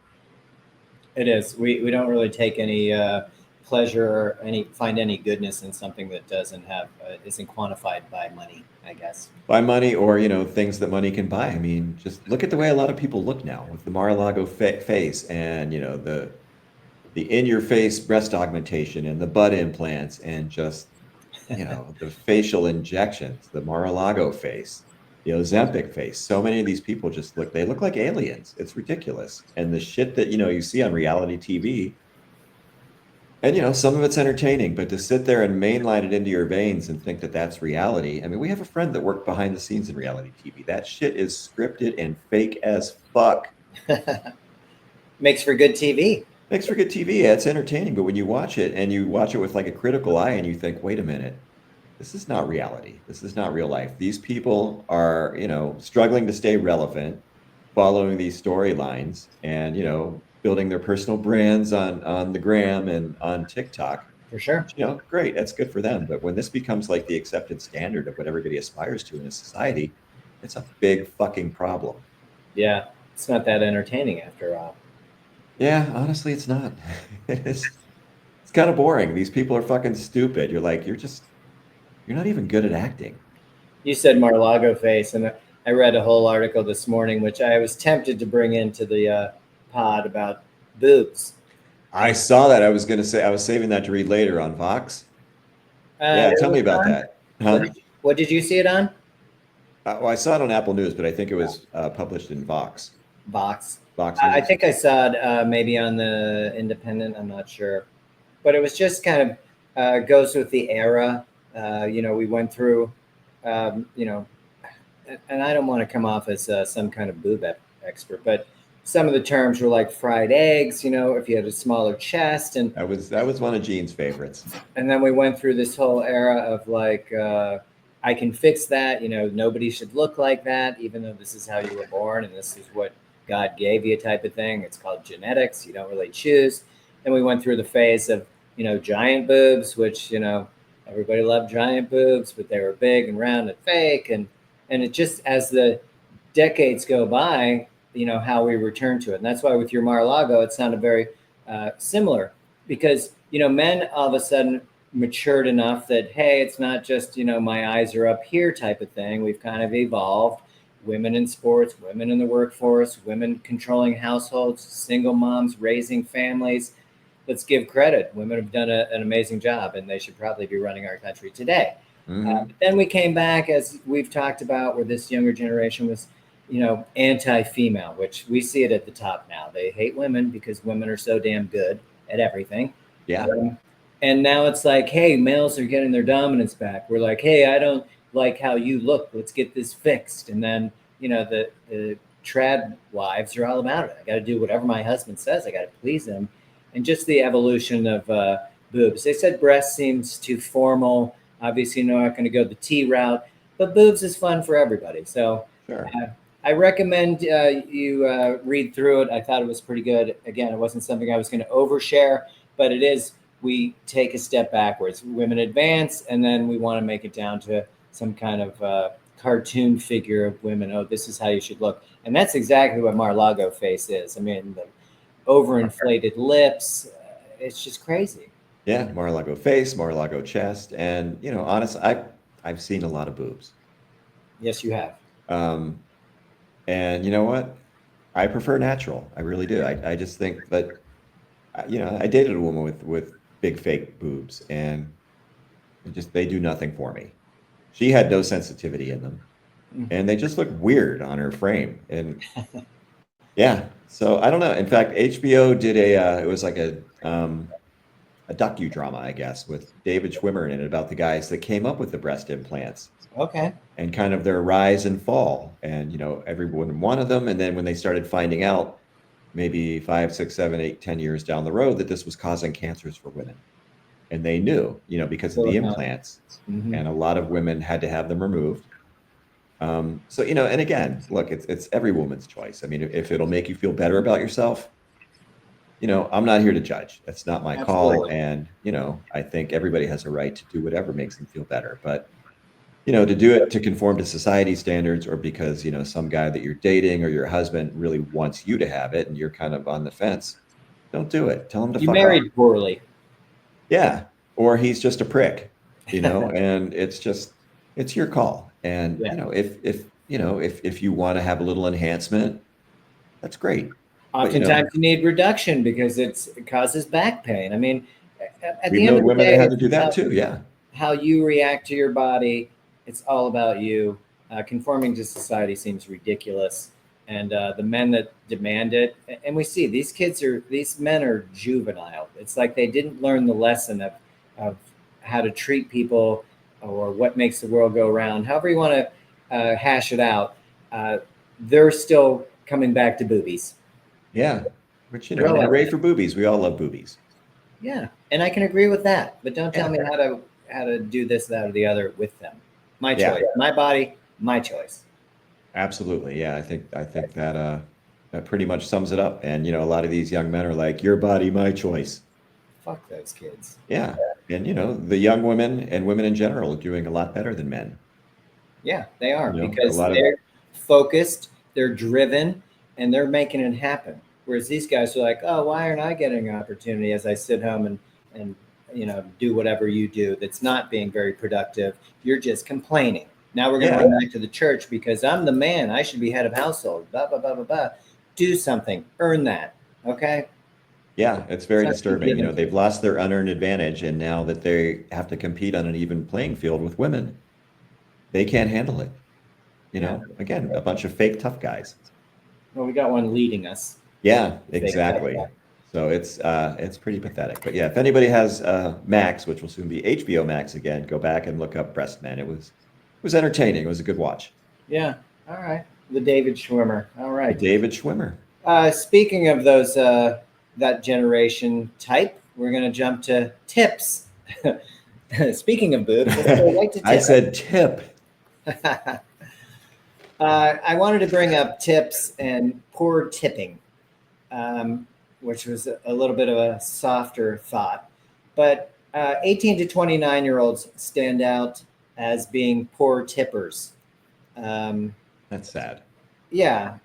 It is. We don't really take any pleasure or find any goodness in something that doesn't have isn't quantified by money, I guess. Buy money or things that money can buy. I mean, just look at the way a lot of people look now with the Mar-a-Lago face and the in-your-face breast augmentation and the butt implants and just the facial injections, the Mar-a-Lago face, the Ozempic face. So many of these people just they look like aliens. It's ridiculous. And the shit that you see on reality TV, and some of it's entertaining, but to sit there and mainline it into your veins and think that that's reality. I mean, we have a friend that worked behind the scenes in reality TV. That shit is scripted and fake as fuck. Makes for good TV. Makes for good TV. Yeah, it's entertaining, but when you watch it and you watch it with like a critical eye and you think, wait a minute, this is not reality. This is not real life. These people are, struggling to stay relevant, following these storylines and, building their personal brands on the gram and on TikTok. For sure. Great, that's good for them. But when this becomes like the accepted standard of what everybody aspires to in a society, it's a big fucking problem. Yeah. It's not that entertaining after all. Yeah, honestly, it's not. It's kind of boring. These people are fucking stupid. You're like, you're not even good at acting. You said Mar-a-Lago face, and I read a whole article this morning, which I was tempted to bring into the pod about boobs. I saw that. I was going to say, I was saving that to read later on Vox. Yeah, tell me about that. Huh? What did you see it on? Well, I saw it on Apple News, but I think it was published in Vox. Vox. Vox I News. think I saw it maybe on the Independent. I'm not sure, but it was just kind of goes with the era. We went through, and I don't want to come off as some kind of boob expert, but some of the terms were like fried eggs. If you had a smaller chest, and that was one of Gene's favorites. And then we went through this whole era of like, I can fix that. Nobody should look like that, even though this is how you were born and this is what God gave you, type of thing. It's called genetics. You don't really choose. Then we went through the phase of, giant boobs, which, everybody loved giant boobs, but they were big and round and fake. And it just, as the decades go by, how we return to it. And that's why with your Mar-a-Lago, it sounded very similar because, men all of a sudden matured enough that, hey, it's not just, my eyes are up here type of thing. We've kind of evolved. Women in sports, women in the workforce, women controlling households, single moms raising families. Let's give credit. Women have done an amazing job, and they should probably be running our country today. But then we came back, as we've talked about, where this younger generation was, anti-female, which we see it at the top now. They hate women because women are so damn good at everything. Yeah. And now it's like, hey, males are getting their dominance back. We're like, hey, I don't like how you look. Let's get this fixed. And then, the trad wives are all about it. I got to do whatever my husband says. I got to please him. And just the evolution of boobs. They said breast seems too formal. Obviously, you're not going to go the T route, but boobs is fun for everybody. So Sure. I recommend you read through it. I thought it was pretty good. Again, it wasn't something I was going to overshare, but it is. We take a step backwards. Women advance, and then we want to make it down to some kind of cartoon figure of women. Oh, this is how you should look. And that's exactly what Mar-a-Lago face is. I mean, the overinflated lips. It's just crazy. Yeah, Mar-a-Lago face, Mar-a-Lago chest, and honestly, I've seen a lot of boobs. Yes, you have. And you know what? I prefer natural. I really do. I just think that I dated a woman with big fake boobs, and they do nothing for me. She had no sensitivity in them, and they just look weird on her frame. And yeah, so I don't know. In fact, HBO did it was like a docudrama, I guess, with David Schwimmer in it about the guys that came up with the breast implants. Okay. And kind of their rise and fall. And, everyone wanted them. And then when they started finding out, maybe 5, 6, 7, 8, 10 years down the road, that this was causing cancers for women. And they knew, because of the implants. And a lot of women had to have them removed. So, and again, look, it's every woman's choice. I mean, if it'll make you feel better about yourself, I'm not here to judge. That's not my call. And, I think everybody has a right to do whatever makes them feel better. But, to do it to conform to society standards, or because, some guy that you're dating or your husband really wants you to have it and you're kind of on the fence, don't do it. Tell him to fuck off. You married poorly. Yeah. Or he's just a prick, and it's your call. And, if you want to have a little enhancement, that's great. Oftentimes you need reduction because it causes back pain. I mean, at the we end know of the women day, that had to do that too. Yeah. How you react to your body, it's all about you. Conforming to society seems ridiculous. And the men that demand it, and we see these men are juvenile. It's like they didn't learn the lesson of how to treat people or what makes the world go round. However you want to hash it out, they're still coming back to boobies. Yeah, which hooray for boobies. We all love boobies. Yeah, and I can agree with that. But don't tell me how to do this, that, or the other with them. My choice, my body, my choice. Absolutely, yeah. I think that that pretty much sums it up. And a lot of these young men are like, "Your body, my choice." Fuck those kids. Yeah, and the young women and women in general are doing a lot better than men. Yeah, they are, because they're focused, they're driven, and they're making it happen. Whereas these guys are like, oh, why aren't I getting an opportunity as I sit home and do whatever you do that's not being very productive? You're just complaining. Now we're going to run back to the church because I'm the man. I should be head of household. Blah, blah, blah, blah, blah. Do something. Earn that. Okay? Yeah, it's very disturbing. They've lost their unearned advantage, and now that they have to compete on an even playing field with women, they can't handle it. Again, a bunch of fake tough guys. Well, we got one leading us. Yeah, exactly. So it's pretty pathetic. But yeah, if anybody has Max, which will soon be HBO Max again, go back and look up Breast Men. It was entertaining. It was a good watch. Yeah. All right. The David Schwimmer. All right. The David Schwimmer. Speaking of those that generation type, we're going to jump to tips. Speaking of boobs, I said tip. I wanted to bring up tips and poor tipping, which was a little bit of a softer thought. But 18 to 29-year-olds stand out as being poor tippers. That's sad. Yeah.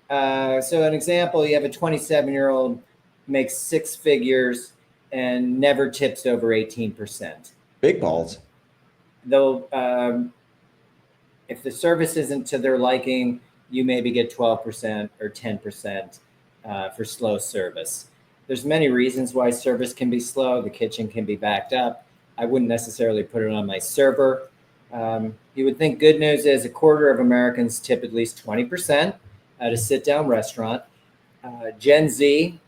So an example, you have a 27-year-old makes 6 figures and never tips over 18%. Big balls. They'll if the service isn't to their liking, you maybe get 12% or 10% for slow service. There's many reasons why service can be slow. The kitchen can be backed up. I wouldn't necessarily put it on my server. You would think good news is a quarter of Americans tip at least 20% at a sit-down restaurant. Gen Z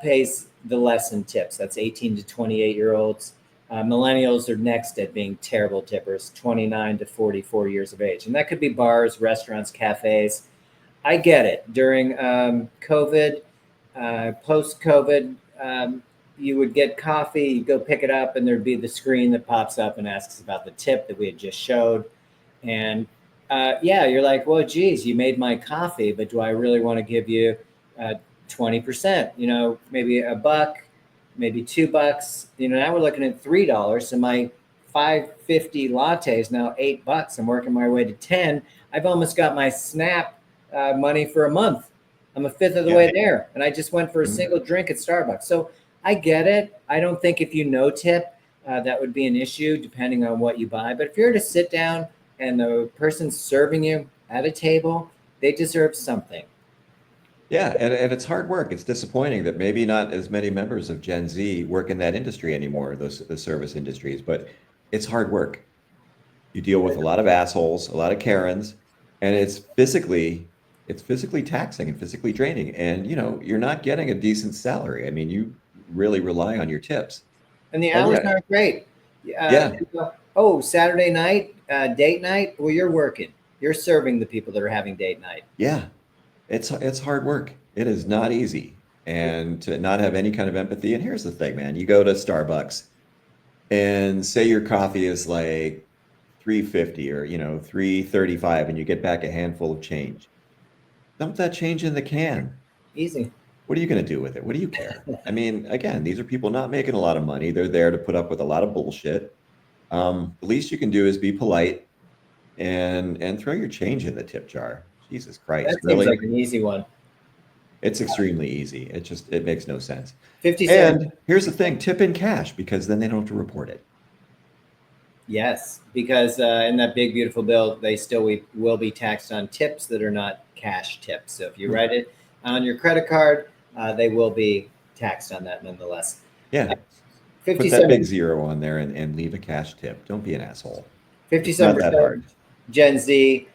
pays the less in tips. That's 18 to 28-year-olds. Millennials are next at being terrible tippers, 29 to 44 years of age. And that could be bars, restaurants, cafes. I get it. During COVID, post-COVID, you would get coffee, you go pick it up, and there'd be the screen that pops up and asks about the tip that we had just showed. And yeah, you're like, well, geez, you made my coffee, but do I really want to give you 20%? You know, maybe $1, maybe $2. You know, now we're looking at $3. So my $5.50 latte is now $8. I'm working my way to 10. I've almost got my SNAP money for a month. I'm a fifth of the way there, and I just went for a single drink at Starbucks. So I get it. I don't think if you no tip, that would be an issue depending on what you buy. But if you're to sit down and the person's serving you at a table, they deserve something. Yeah, and it's hard work. It's disappointing that maybe not as many members of Gen Z work in that industry anymore, the service industries, but it's hard work. You deal with a lot of assholes, a lot of Karens, and it's physically taxing and physically draining. And you know, you're not getting a decent salary. I mean, you really rely on your tips. And the And hours yeah, aren't great. yeah, Oh, Saturday night, date night. Well, you're working. You're serving the people that are having date night. yeah. It's hard work. It is not easy. And to not have any kind of empathy. And here's the thing, man. You go to Starbucks and say your coffee is like 350 or, you know, 335 and you get back a handful of change. Dump that change in the can. Easy. What are you going to do with it? What do you care? I mean, again, these are people not making a lot of money. They're there to put up with a lot of bullshit. The least you can do is be polite and throw your change in the tip jar. Jesus Christ, That seems really? like an easy one. It's extremely easy. It makes no sense. 50 cents. And here's the thing, tip in cash because then they don't have to report it. Yes, because in that big beautiful bill, they still will be taxed on tips that are not cash tips. So if you write it on your credit card, they will be taxed on that nonetheless. Yeah. 57, Put that big zero on there and leave a cash tip. Don't be an asshole. It's 57% not that hard. Gen Z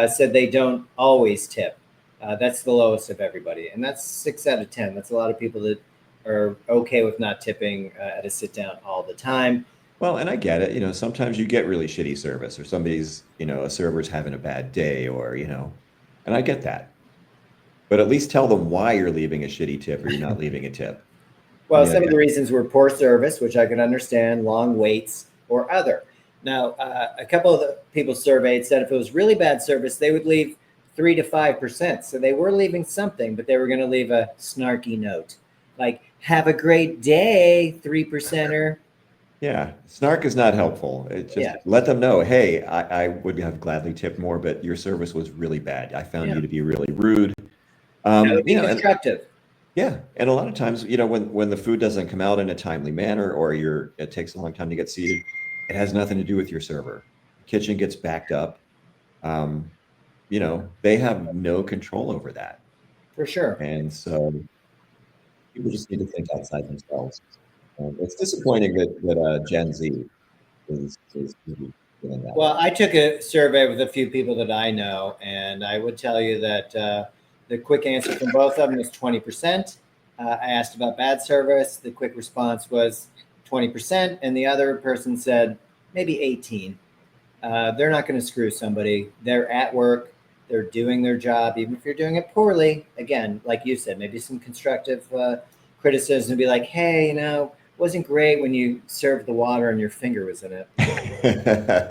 said they don't always tip. That's the lowest of everybody. And that's 6 out of 10. That's a lot of people that are okay with not tipping at a sit down all the time. Well, and I get it. You know, sometimes you get really shitty service or somebody's, you know, a server's having a bad day or, you know, and I get that. But at least tell them why you're leaving a shitty tip or you're not leaving a tip. Well, Yeah, some of yeah. the reasons were poor service, which I can understand, long waits, or other. Now, a couple of the people surveyed said if it was really bad service, they would leave 3 to 5%. So they were leaving something, but they were going to leave a snarky note, like "Have a great day, 3%er." Yeah, snark is not helpful. It just let them know, hey, I would have gladly tipped more, but your service was really bad. I found you to be really rude. That would be You know, and constructive. yeah, and a lot of times, you know, when the food doesn't come out in a timely manner or it takes a long time to get seated, it has nothing to do with your server. Kitchen gets backed up. You know, they have no control over that. For sure. And so people just need to think outside themselves. It's disappointing that Gen Z is maybe doing that. Well, I took a survey with a few people that I know, and I would tell you that the quick answer from both of them was 20%. I asked about bad service. The quick response was 20%, and the other person said maybe 18. They're not going to screw somebody. They're at work. They're doing their job, even if you're doing it poorly. Again, like you said, maybe some constructive criticism to be like, hey, you know, wasn't great when you served the water and your finger was in it.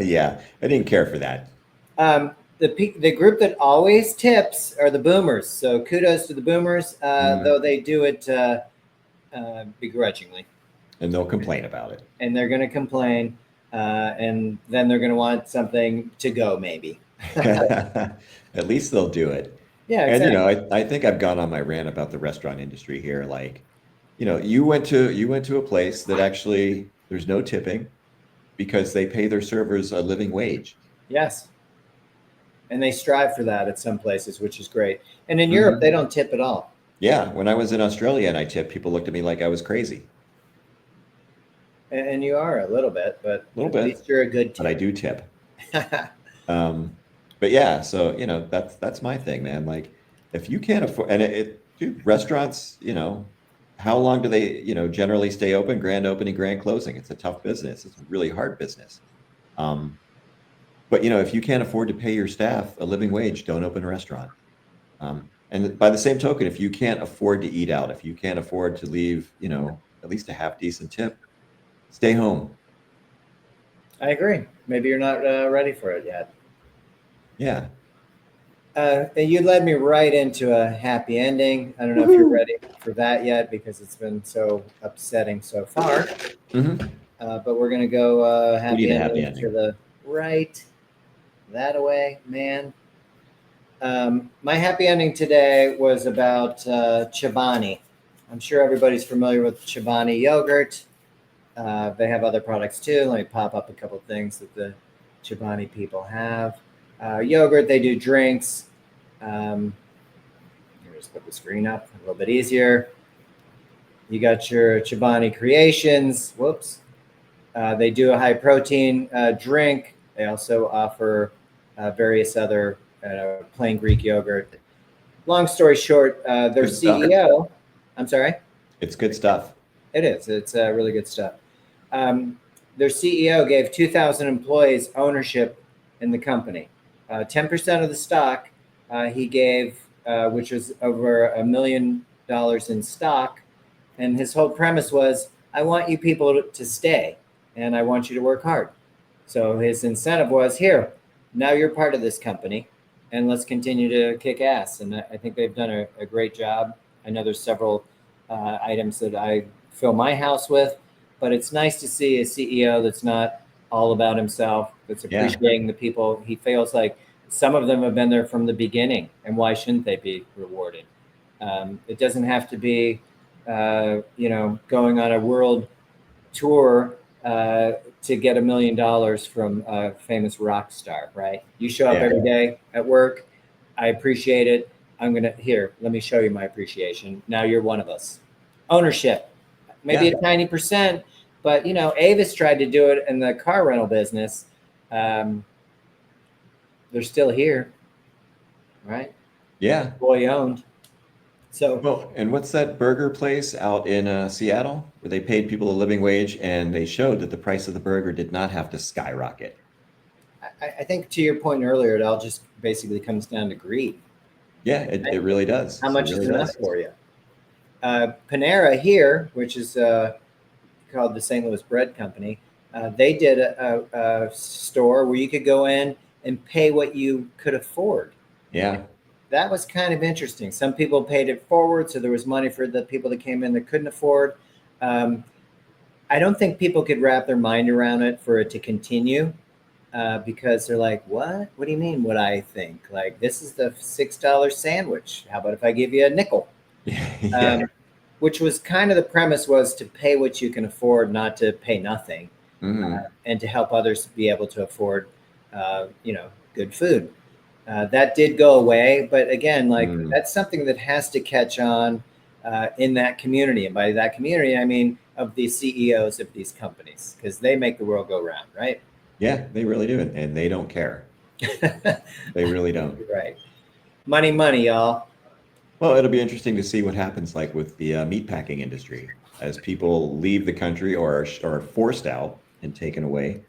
Yeah, I didn't care for that. The group that always tips are the boomers. So kudos to the boomers, though they do it begrudgingly. And they'll complain about it. And they're going to complain, and then they're going to want something to go, maybe. At least they'll do it. Yeah, And exactly. you know, I think I've gone on my rant about the restaurant industry here. Like, you know, you went to a place that actually there's no tipping. because they pay their servers a living wage. Yes. And they strive for that at some places, which is great. And in Europe, Mhm. they don't tip at all. Yeah, when I was in Australia and I tipped, people looked at me like I was crazy. And you are a little bit, but A little at bit, least you're a good but I tip. do tip. But yeah, so that's my thing, man. Like, if you can't afford, and dude, restaurants, how long do they, generally stay open? Grand opening, grand closing. It's a tough business. It's a really hard business. Um, but if you can't afford to pay your staff a living wage, don't open a restaurant. And by the same token, if you can't afford to eat out, if you can't afford to leave, at least a half decent tip, stay home. I agree. Maybe you're not ready for it yet. Yeah. And you led me right into a happy ending. I don't know if you're Woohoo. ready for that yet because it's been so upsetting so far. Mm-hmm. But we're going to go We need happy a happy ending to ending. the right. That away, man. My happy ending today was about Chobani. I'm sure everybody's familiar with Chobani yogurt. They have other products too. Let me pop up a couple things that the Chobani people have. Yogurt, they do drinks. Here, just put the screen up a little bit easier. You got your Chobani Creations. Whoops. They do a high protein drink. They also offer various other plain Greek yogurt. Long story short, their Good stuff. CEO, I'm sorry? It's good stuff. It is. It's really good stuff. Their CEO gave 2,000 employees ownership in the company. 10% of the stock he gave, which was over $1 million in stock. And his whole premise was, I want you people to stay and I want you to work hard. So his incentive was, here, now you're part of this company and let's continue to kick ass. And I think they've done a great job. I know there's several items that I fill my house with, but it's nice to see a CEO that's not all about himself, that's appreciating the people. He feels like some of them have been there from the beginning, and why shouldn't they be rewarded? It doesn't have to be, going on a world tour to get $1 million from a famous rock star, right? You show up every day at work. I appreciate it. Let me show you my appreciation. Now you're one of us. Ownership, maybe a tiny percent, but Avis tried to do it in the car rental business. They're still here, right? Yeah. Employee owned. So, well, and what's that burger place out in Seattle where they paid people a living wage and they showed that the price of the burger did not have to skyrocket? I think to your point earlier, it all just basically comes down to greed. Yeah, it really does. How much really is enough for you? Panera here, which is called the St. Louis Bread Company, they did a store where you could go in and pay what you could afford. Yeah. That was kind of interesting. Some people paid it forward, so there was money for the people that came in that couldn't afford. I don't think people could wrap their mind around it for it to continue because they're like, what? What do you mean what I think? Like, this is the $6 sandwich. How about if I give you a nickel? Yeah. Which was kind of the premise, was to pay what you can afford, not to pay nothing, and to help others be able to afford, good food. That did go away, but again, that's something that has to catch on in that community. And by that community, I mean of the CEOs of these companies, because they make the world go round, right? Yeah, they really do. And they don't care. They really don't. Right. Money, money, y'all. Well, it'll be interesting to see what happens like with the meatpacking industry as people leave the country or are forced out and taken away.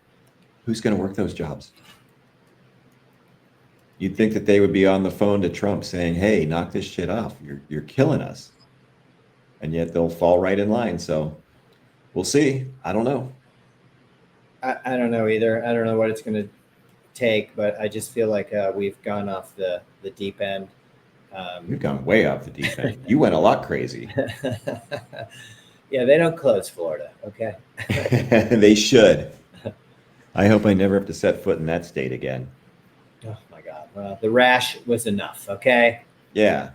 Who's going to work those jobs? You'd think that they would be on the phone to Trump saying, "Hey, knock this shit off. You're killing us." And yet they'll fall right in line. So we'll see. I don't know. I don't know either. I don't know what it's going to take, but I just feel like we've gone off the deep end. You've gone way off the deep end. You went a lot crazy. Yeah, they don't close Florida, okay? They should. I hope I never have to set foot in that state again. Oh my God. Well, the rash was enough, okay? Yeah.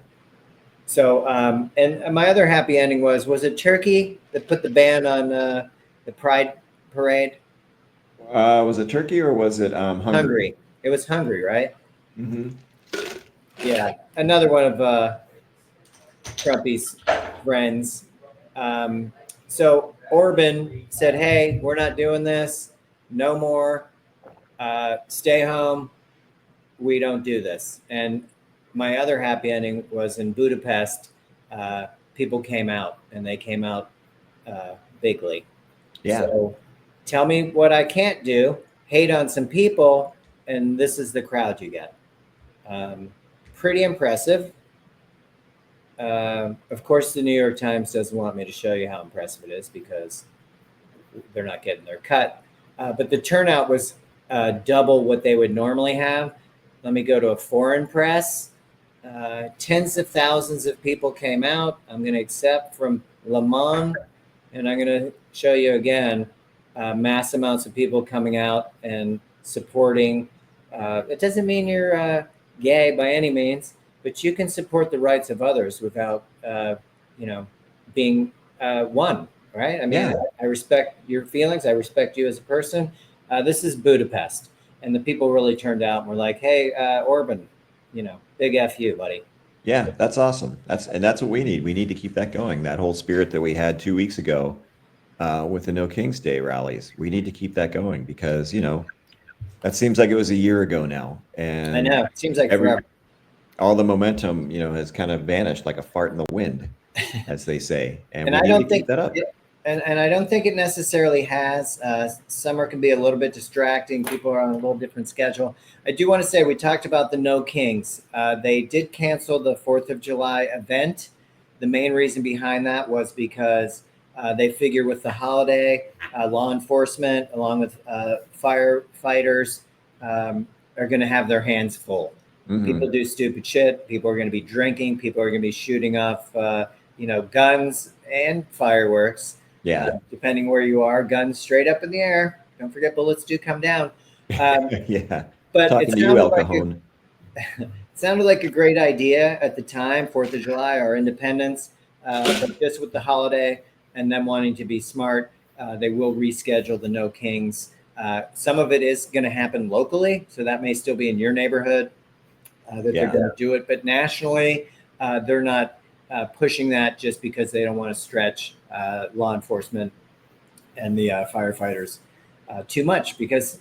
So, and my other happy ending was it Turkey that put the ban on the Pride Parade? Was it Turkey or was it Hungary? Hungary. It was Hungary, right? Hmm. Yeah, another one of Trumpy's friends. Um, so Orban said, "Hey, we're not doing this. No more. Stay home. We don't do this." And my other happy ending was in Budapest. Uh, People came out, and they came out bigly. Yeah. So tell me what I can't do. Hate on some people, and this is the crowd you get. Um, Pretty impressive. Of course, the New York Times doesn't want me to show you how impressive it is because they're not getting their cut. But the turnout was double what they would normally have. Let me go to a foreign press. Tens of thousands of people came out. I'm going to accept from Le Monde, and I'm going to show you again mass amounts of people coming out and supporting. It doesn't mean you're gay by any means, but you can support the rights of others without, you know, being one. Right? I mean, Yeah. I respect your feelings. I respect you as a person. This is Budapest, and the people really turned out and were like, "Hey, Orban, big F you, buddy." Yeah, that's awesome. That's what we need. We need to keep that going. That whole spirit that we had 2 weeks ago with the No Kings Day rallies. We need to keep that going because, that seems like it was a year ago now. I And know. It seems like every forever. all the momentum, has kind of vanished like a fart in the wind, as they say. And And we I need to don't keep think, that up. and I don't think it necessarily has. Summer can be a little bit distracting. People are on a little different schedule. I do want to say we talked about the No Kings. They did cancel the 4th of July event. The main reason behind that was because they figure with the holiday, law enforcement, along with firefighters, are going to have their hands full. People Hmm. do stupid shit. People are going to be drinking. People are going to be shooting off, guns and fireworks, Yeah. depending where you are. Guns straight up in the air. Don't forget, bullets do come down. Um, Yeah. but Talking to you, El Cajon. it sounded like a great idea at the time, 4th of July, our independence. But just with the holiday and them wanting to be smart, they will reschedule the No Kings. Some of it is going to happen locally, so that may still be in your neighborhood that they're Yeah. going to do it. But nationally, they're not pushing that just because they don't want to stretch law enforcement and the firefighters too much because,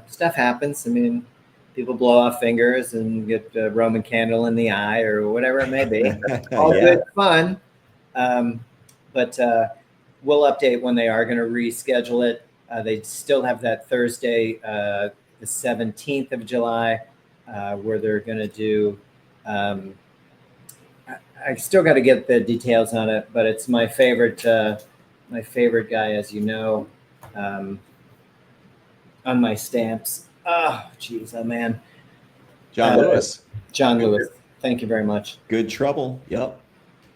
stuff happens. I mean, people blow off fingers and get a Roman candle in the eye or whatever it may be. All Yeah. good fun. Um, but we'll update when they are going to reschedule it. They still have that Thursday, the 17th of July, where they're going to do. Um, I still got to get the details on it, but it's my favorite. My favorite guy, as you know, um, on my stamps. Oh, geez, oh man, John Lewis. John Lewis. Thank you very much. Good trouble. Yep.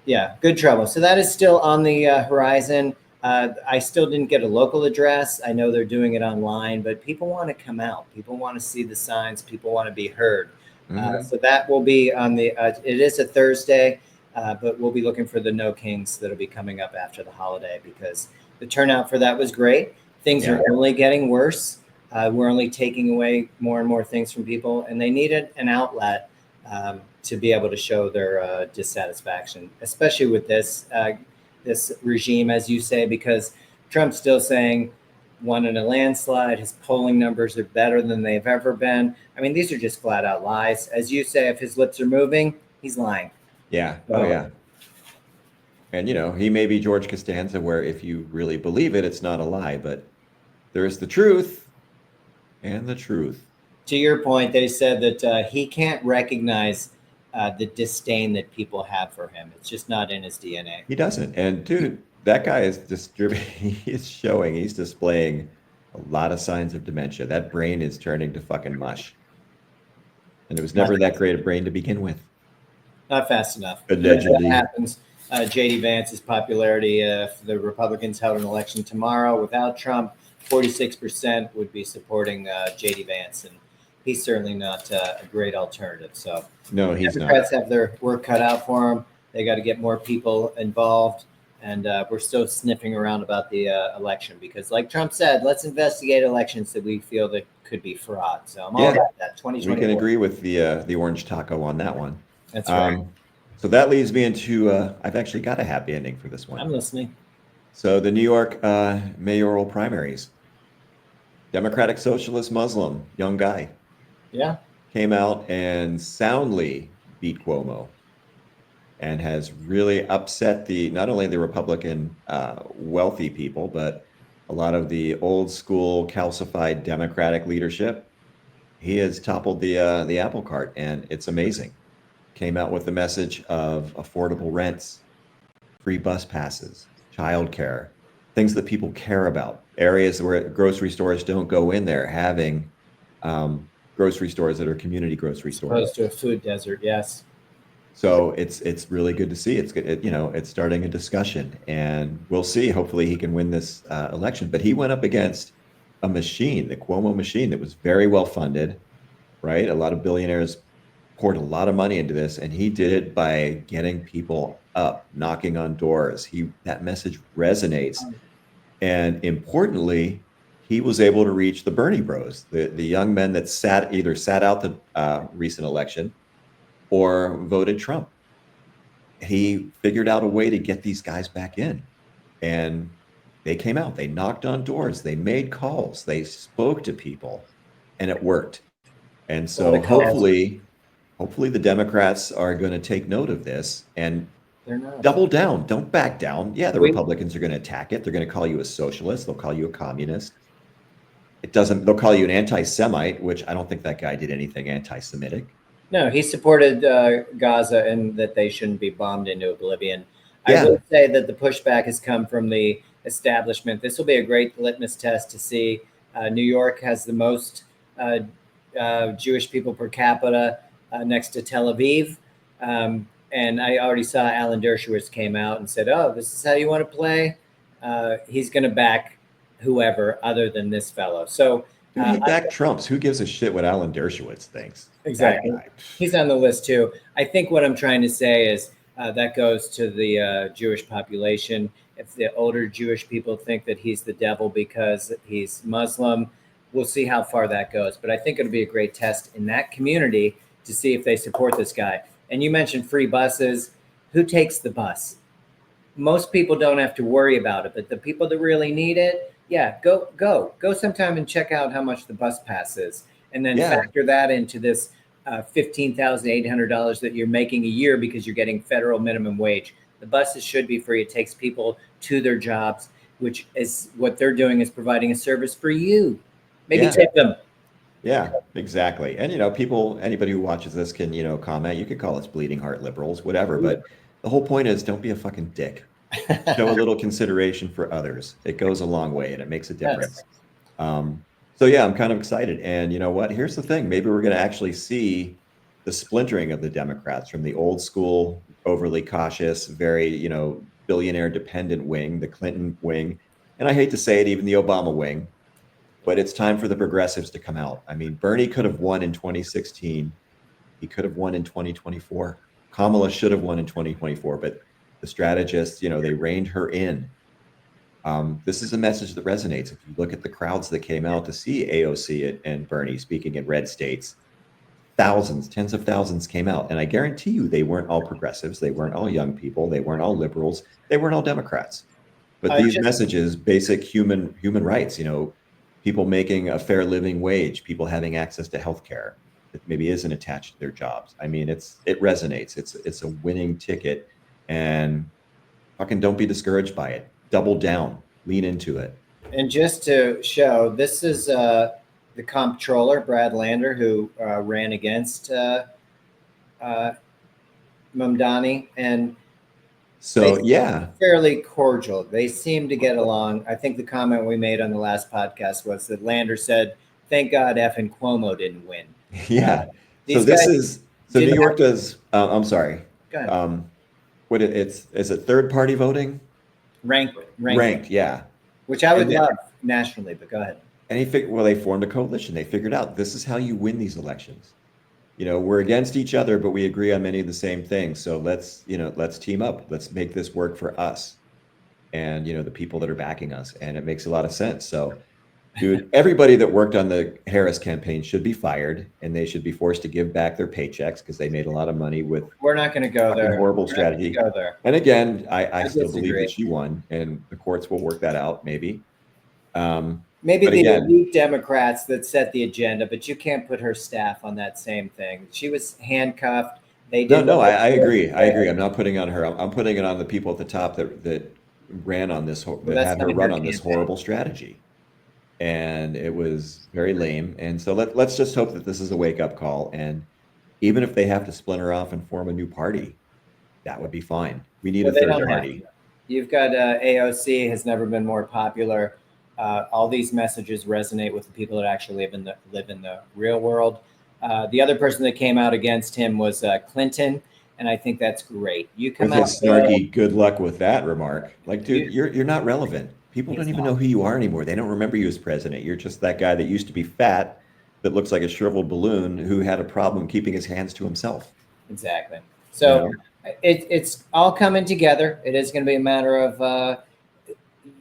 Yeah, good trouble. So that is still on the horizon. I still didn't get a local address. I know they're doing it online, but people want to come out. People want to see the signs. People want to be heard. Hmm. So that will be on the. It is a Thursday, but we'll be looking for the No Kings that'll be coming up after the holiday because the turnout for that was great. Things Yeah. are only getting worse. We're only taking away more and more things from people, and they needed an outlet to be able to show their dissatisfaction, especially with this regime, as you say, because Trump's still saying won in a landslide. His polling numbers are better than they've ever been. I mean, these are just flat out lies. As you say, if his lips are moving, he's lying. Yeah. Oh, So, yeah. And, he may be George Costanza, where if you really believe it, it's not a lie, but there is the truth and the truth. to your point, they said that he can't recognize the disdain that people have for him. It's just not in his DNA. He doesn't. And dude, that guy is distributing, he's displaying a lot of signs of dementia. That brain is turning to fucking mush. And it was Not never that great a brain to begin with. Not fast enough. If that Allegedly. happens, JD Vance's popularity, if the Republicans held an election tomorrow without Trump, 46% would be supporting JD Vance. And he's certainly not a great alternative. So No, he's not. Democrats have their work cut out for them. They got to get more people involved. And we're still sniffing around about the election because, like Trump said, let's investigate elections that we feel that could be fraud. So I'm all about that. We 2024. can agree with the orange taco on that one. That's right. So that leads me into I've actually got a happy ending for this one. I'm listening. So the New York mayoral primaries, Democratic Socialist Muslim, young guy, came out and soundly beat Cuomo, and has really upset not only the Republican wealthy people, but a lot of the old school calcified Democratic leadership. He has toppled the apple cart, and it's amazing. Came out with the message of affordable rents, free bus passes, childcare, things that people care about. Areas where grocery stores don't go in there, having grocery stores that are community grocery stores. Opposed to a food desert, yes. So it's really good to see. It's good, it's starting a discussion, and we'll see. Hopefully, he can win this election. But he went up against a machine, the Cuomo machine, that was very well funded, right? A lot of billionaires poured a lot of money into this, and he did it by getting people up, knocking on doors. That message resonates, and importantly, he was able to reach the Bernie Bros, the young men that either sat out the recent election or voted Trump. He figured out a way to get these guys back in, and they came out. They knocked on doors. They made calls. They spoke to people, and it worked. And so hopefully the Democrats are going to take note of this and double down. Don't back down. Yeah, the Republicans are going to attack it. They're going to call you a socialist. They'll call you a communist. They'll call you an anti-Semite, which I don't think that guy did anything anti-Semitic. No, he supported Gaza and that they shouldn't be bombed into oblivion. I would say that the pushback has come from the establishment. This will be a great litmus test to see. New York has the most Jewish people per capita next to Tel Aviv. And I already saw Alan Dershowitz came out and said, oh, this is how you want to play. He's going to back whoever other than this fellow. So he backed Trump's. Who gives a shit what Alan Dershowitz thinks? Exactly. He's on the list too. I think what I'm trying to say is that goes to the Jewish population. If the older Jewish people think that he's the devil because he's Muslim, we'll see how far that goes. But I think it'll be a great test in that community to see if they support this guy. And you mentioned free buses. Who takes the bus? Most people don't have to worry about it, but the people that really need it, go sometime and check out how much the bus pass is, and then factor that into this $15,800 that you're making a year because you're getting federal minimum wage. The buses should be free. It takes people to their jobs, which is what they're doing, is providing a service for you. Maybe tip them. Yeah, exactly. And, anybody who watches this can, comment. You could call us bleeding heart liberals, whatever. But the whole point is, don't be a fucking dick. Show a little consideration for others. It goes a long way, and it makes a difference. So yeah, I'm kind of excited. And you know what? Here's the thing. Maybe we're going to actually see the splintering of the Democrats from the old school, overly cautious, very, billionaire dependent wing, the Clinton wing. And I hate to say it, even the Obama wing. But it's time for the progressives to come out. I mean, Bernie could have won in 2016. He could have won in 2024. Kamala should have won in 2024. But the strategists, they reined her in. This is a message that resonates. If you look at the crowds that came out to see AOC and Bernie speaking in red states, thousands, tens of thousands came out. And I guarantee you they weren't all progressives. They weren't all young people. They weren't all liberals. They weren't all Democrats. But these messages, basic human rights, people making a fair living wage, people having access to health care that maybe isn't attached to their jobs. I mean, it resonates. It's a winning ticket. And fucking don't be discouraged by it. Double down, lean into it. And just to show, this is the comptroller, Brad Lander, who ran against Mamdani. And so, fairly cordial. They seem to get along. I think the comment we made on the last podcast was that Lander said, thank God effing Cuomo didn't win. Yeah. So New York does, I'm sorry. Go ahead. Is it third party voting? Ranked, yeah. Which I would love nationally, but go ahead. And they formed a coalition. They figured out this is how you win these elections. We're against each other, but we agree on many of the same things. So let's team up. Let's make this work for us. and the people that are backing us, and it makes a lot of sense. So, dude, everybody that worked on the Harris campaign should be fired, and they should be forced to give back their paychecks because they made a lot of money with We're not going to go there. horrible We're not gonna strategy. go there. And again, I still believe disagree. that she won, and the courts will work that out, maybe. Maybe but the again, elite Democrats that set the agenda, but you can't put her staff on that same thing. She was handcuffed. They did. No, I agree. I agree. I'm not putting it on her. I'm putting it on the people at the top that ran on this, that that's had her not run her on this campaign. horrible strategy. And it was very lame. And so let's just hope that this is a wake-up call. And even if they have to splinter off and form a new party, that would be fine. We need a They third don't have party. to. You've got AOC has never been more popular. All these messages resonate with the people that actually live in the real world. The other person that came out against him was Clinton, and I think that's great. You come With out his snarky good luck with that remark. Like, dude, You- you're not relevant. People He's don't even not. know who you are anymore. They don't remember you as president. You're just that guy that used to be fat, that looks like a shriveled balloon, who had a problem keeping his hands to himself. Exactly. So it's all coming together. It is going to be a matter of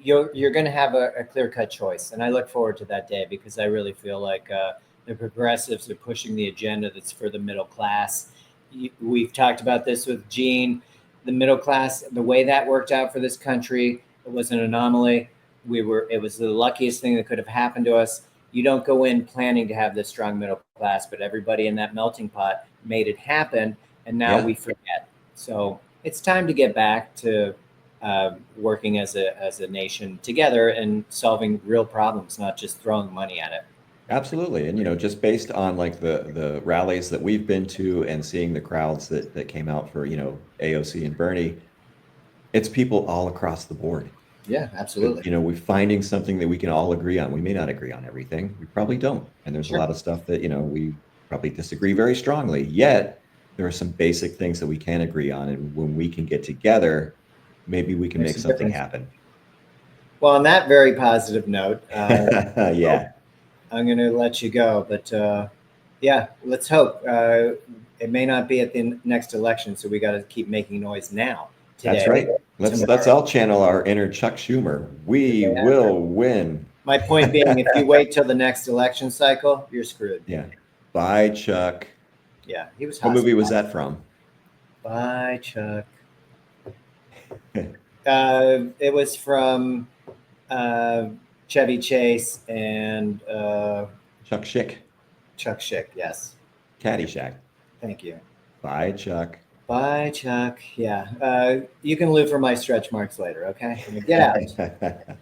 you're going to have a clear-cut choice, and I look forward to that day because I really feel like the progressives are pushing the agenda that's for the middle class. We've talked about this with Gene. The middle class, the way that worked out for this country, it was an anomaly. It was the luckiest thing that could have happened to us. You don't go in planning to have this strong middle class, but everybody in that melting pot made it happen, and now we forget. So it's time to get back to working as a nation together and solving real problems, not just throwing money at it. Absolutely. And just based on like the rallies that we've been to and seeing the crowds that came out for AOC and Bernie, it's people all across the board. Yeah, absolutely. We're finding something that we can all agree on. We may not agree on everything. We probably don't. And there's a lot of stuff that we probably disagree very strongly. Yet there are some basic things that we can agree on, and when we can get together, maybe we can make something happen. Well, on that very positive note, yeah, I'm going to let you go. But yeah, let's hope. It may not be at the next election, so we got to keep making noise now. Today, that's right. Let's all channel our inner Chuck Schumer. We will win. My point being, if you wait till the next election cycle, you're screwed. Yeah. Bye, Chuck. Yeah, he was. What movie was that from? Bye, Chuck. It was from Chevy Chase and Chuck Schick. Chuck Schick, yes. Caddyshack. Thank you. Bye, Chuck. Bye, Chuck. Yeah. You can live for my stretch marks later, okay? Get out.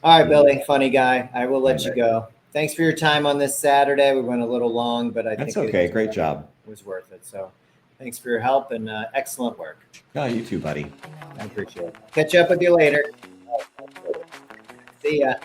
All right, Billy, funny guy. I will let you go. Thanks for your time on this Saturday. We went a little long, but I think okay. Great job. It was worth it. So thanks for your help and excellent work. Oh, you too, buddy. I appreciate it. Catch up with you later. See ya.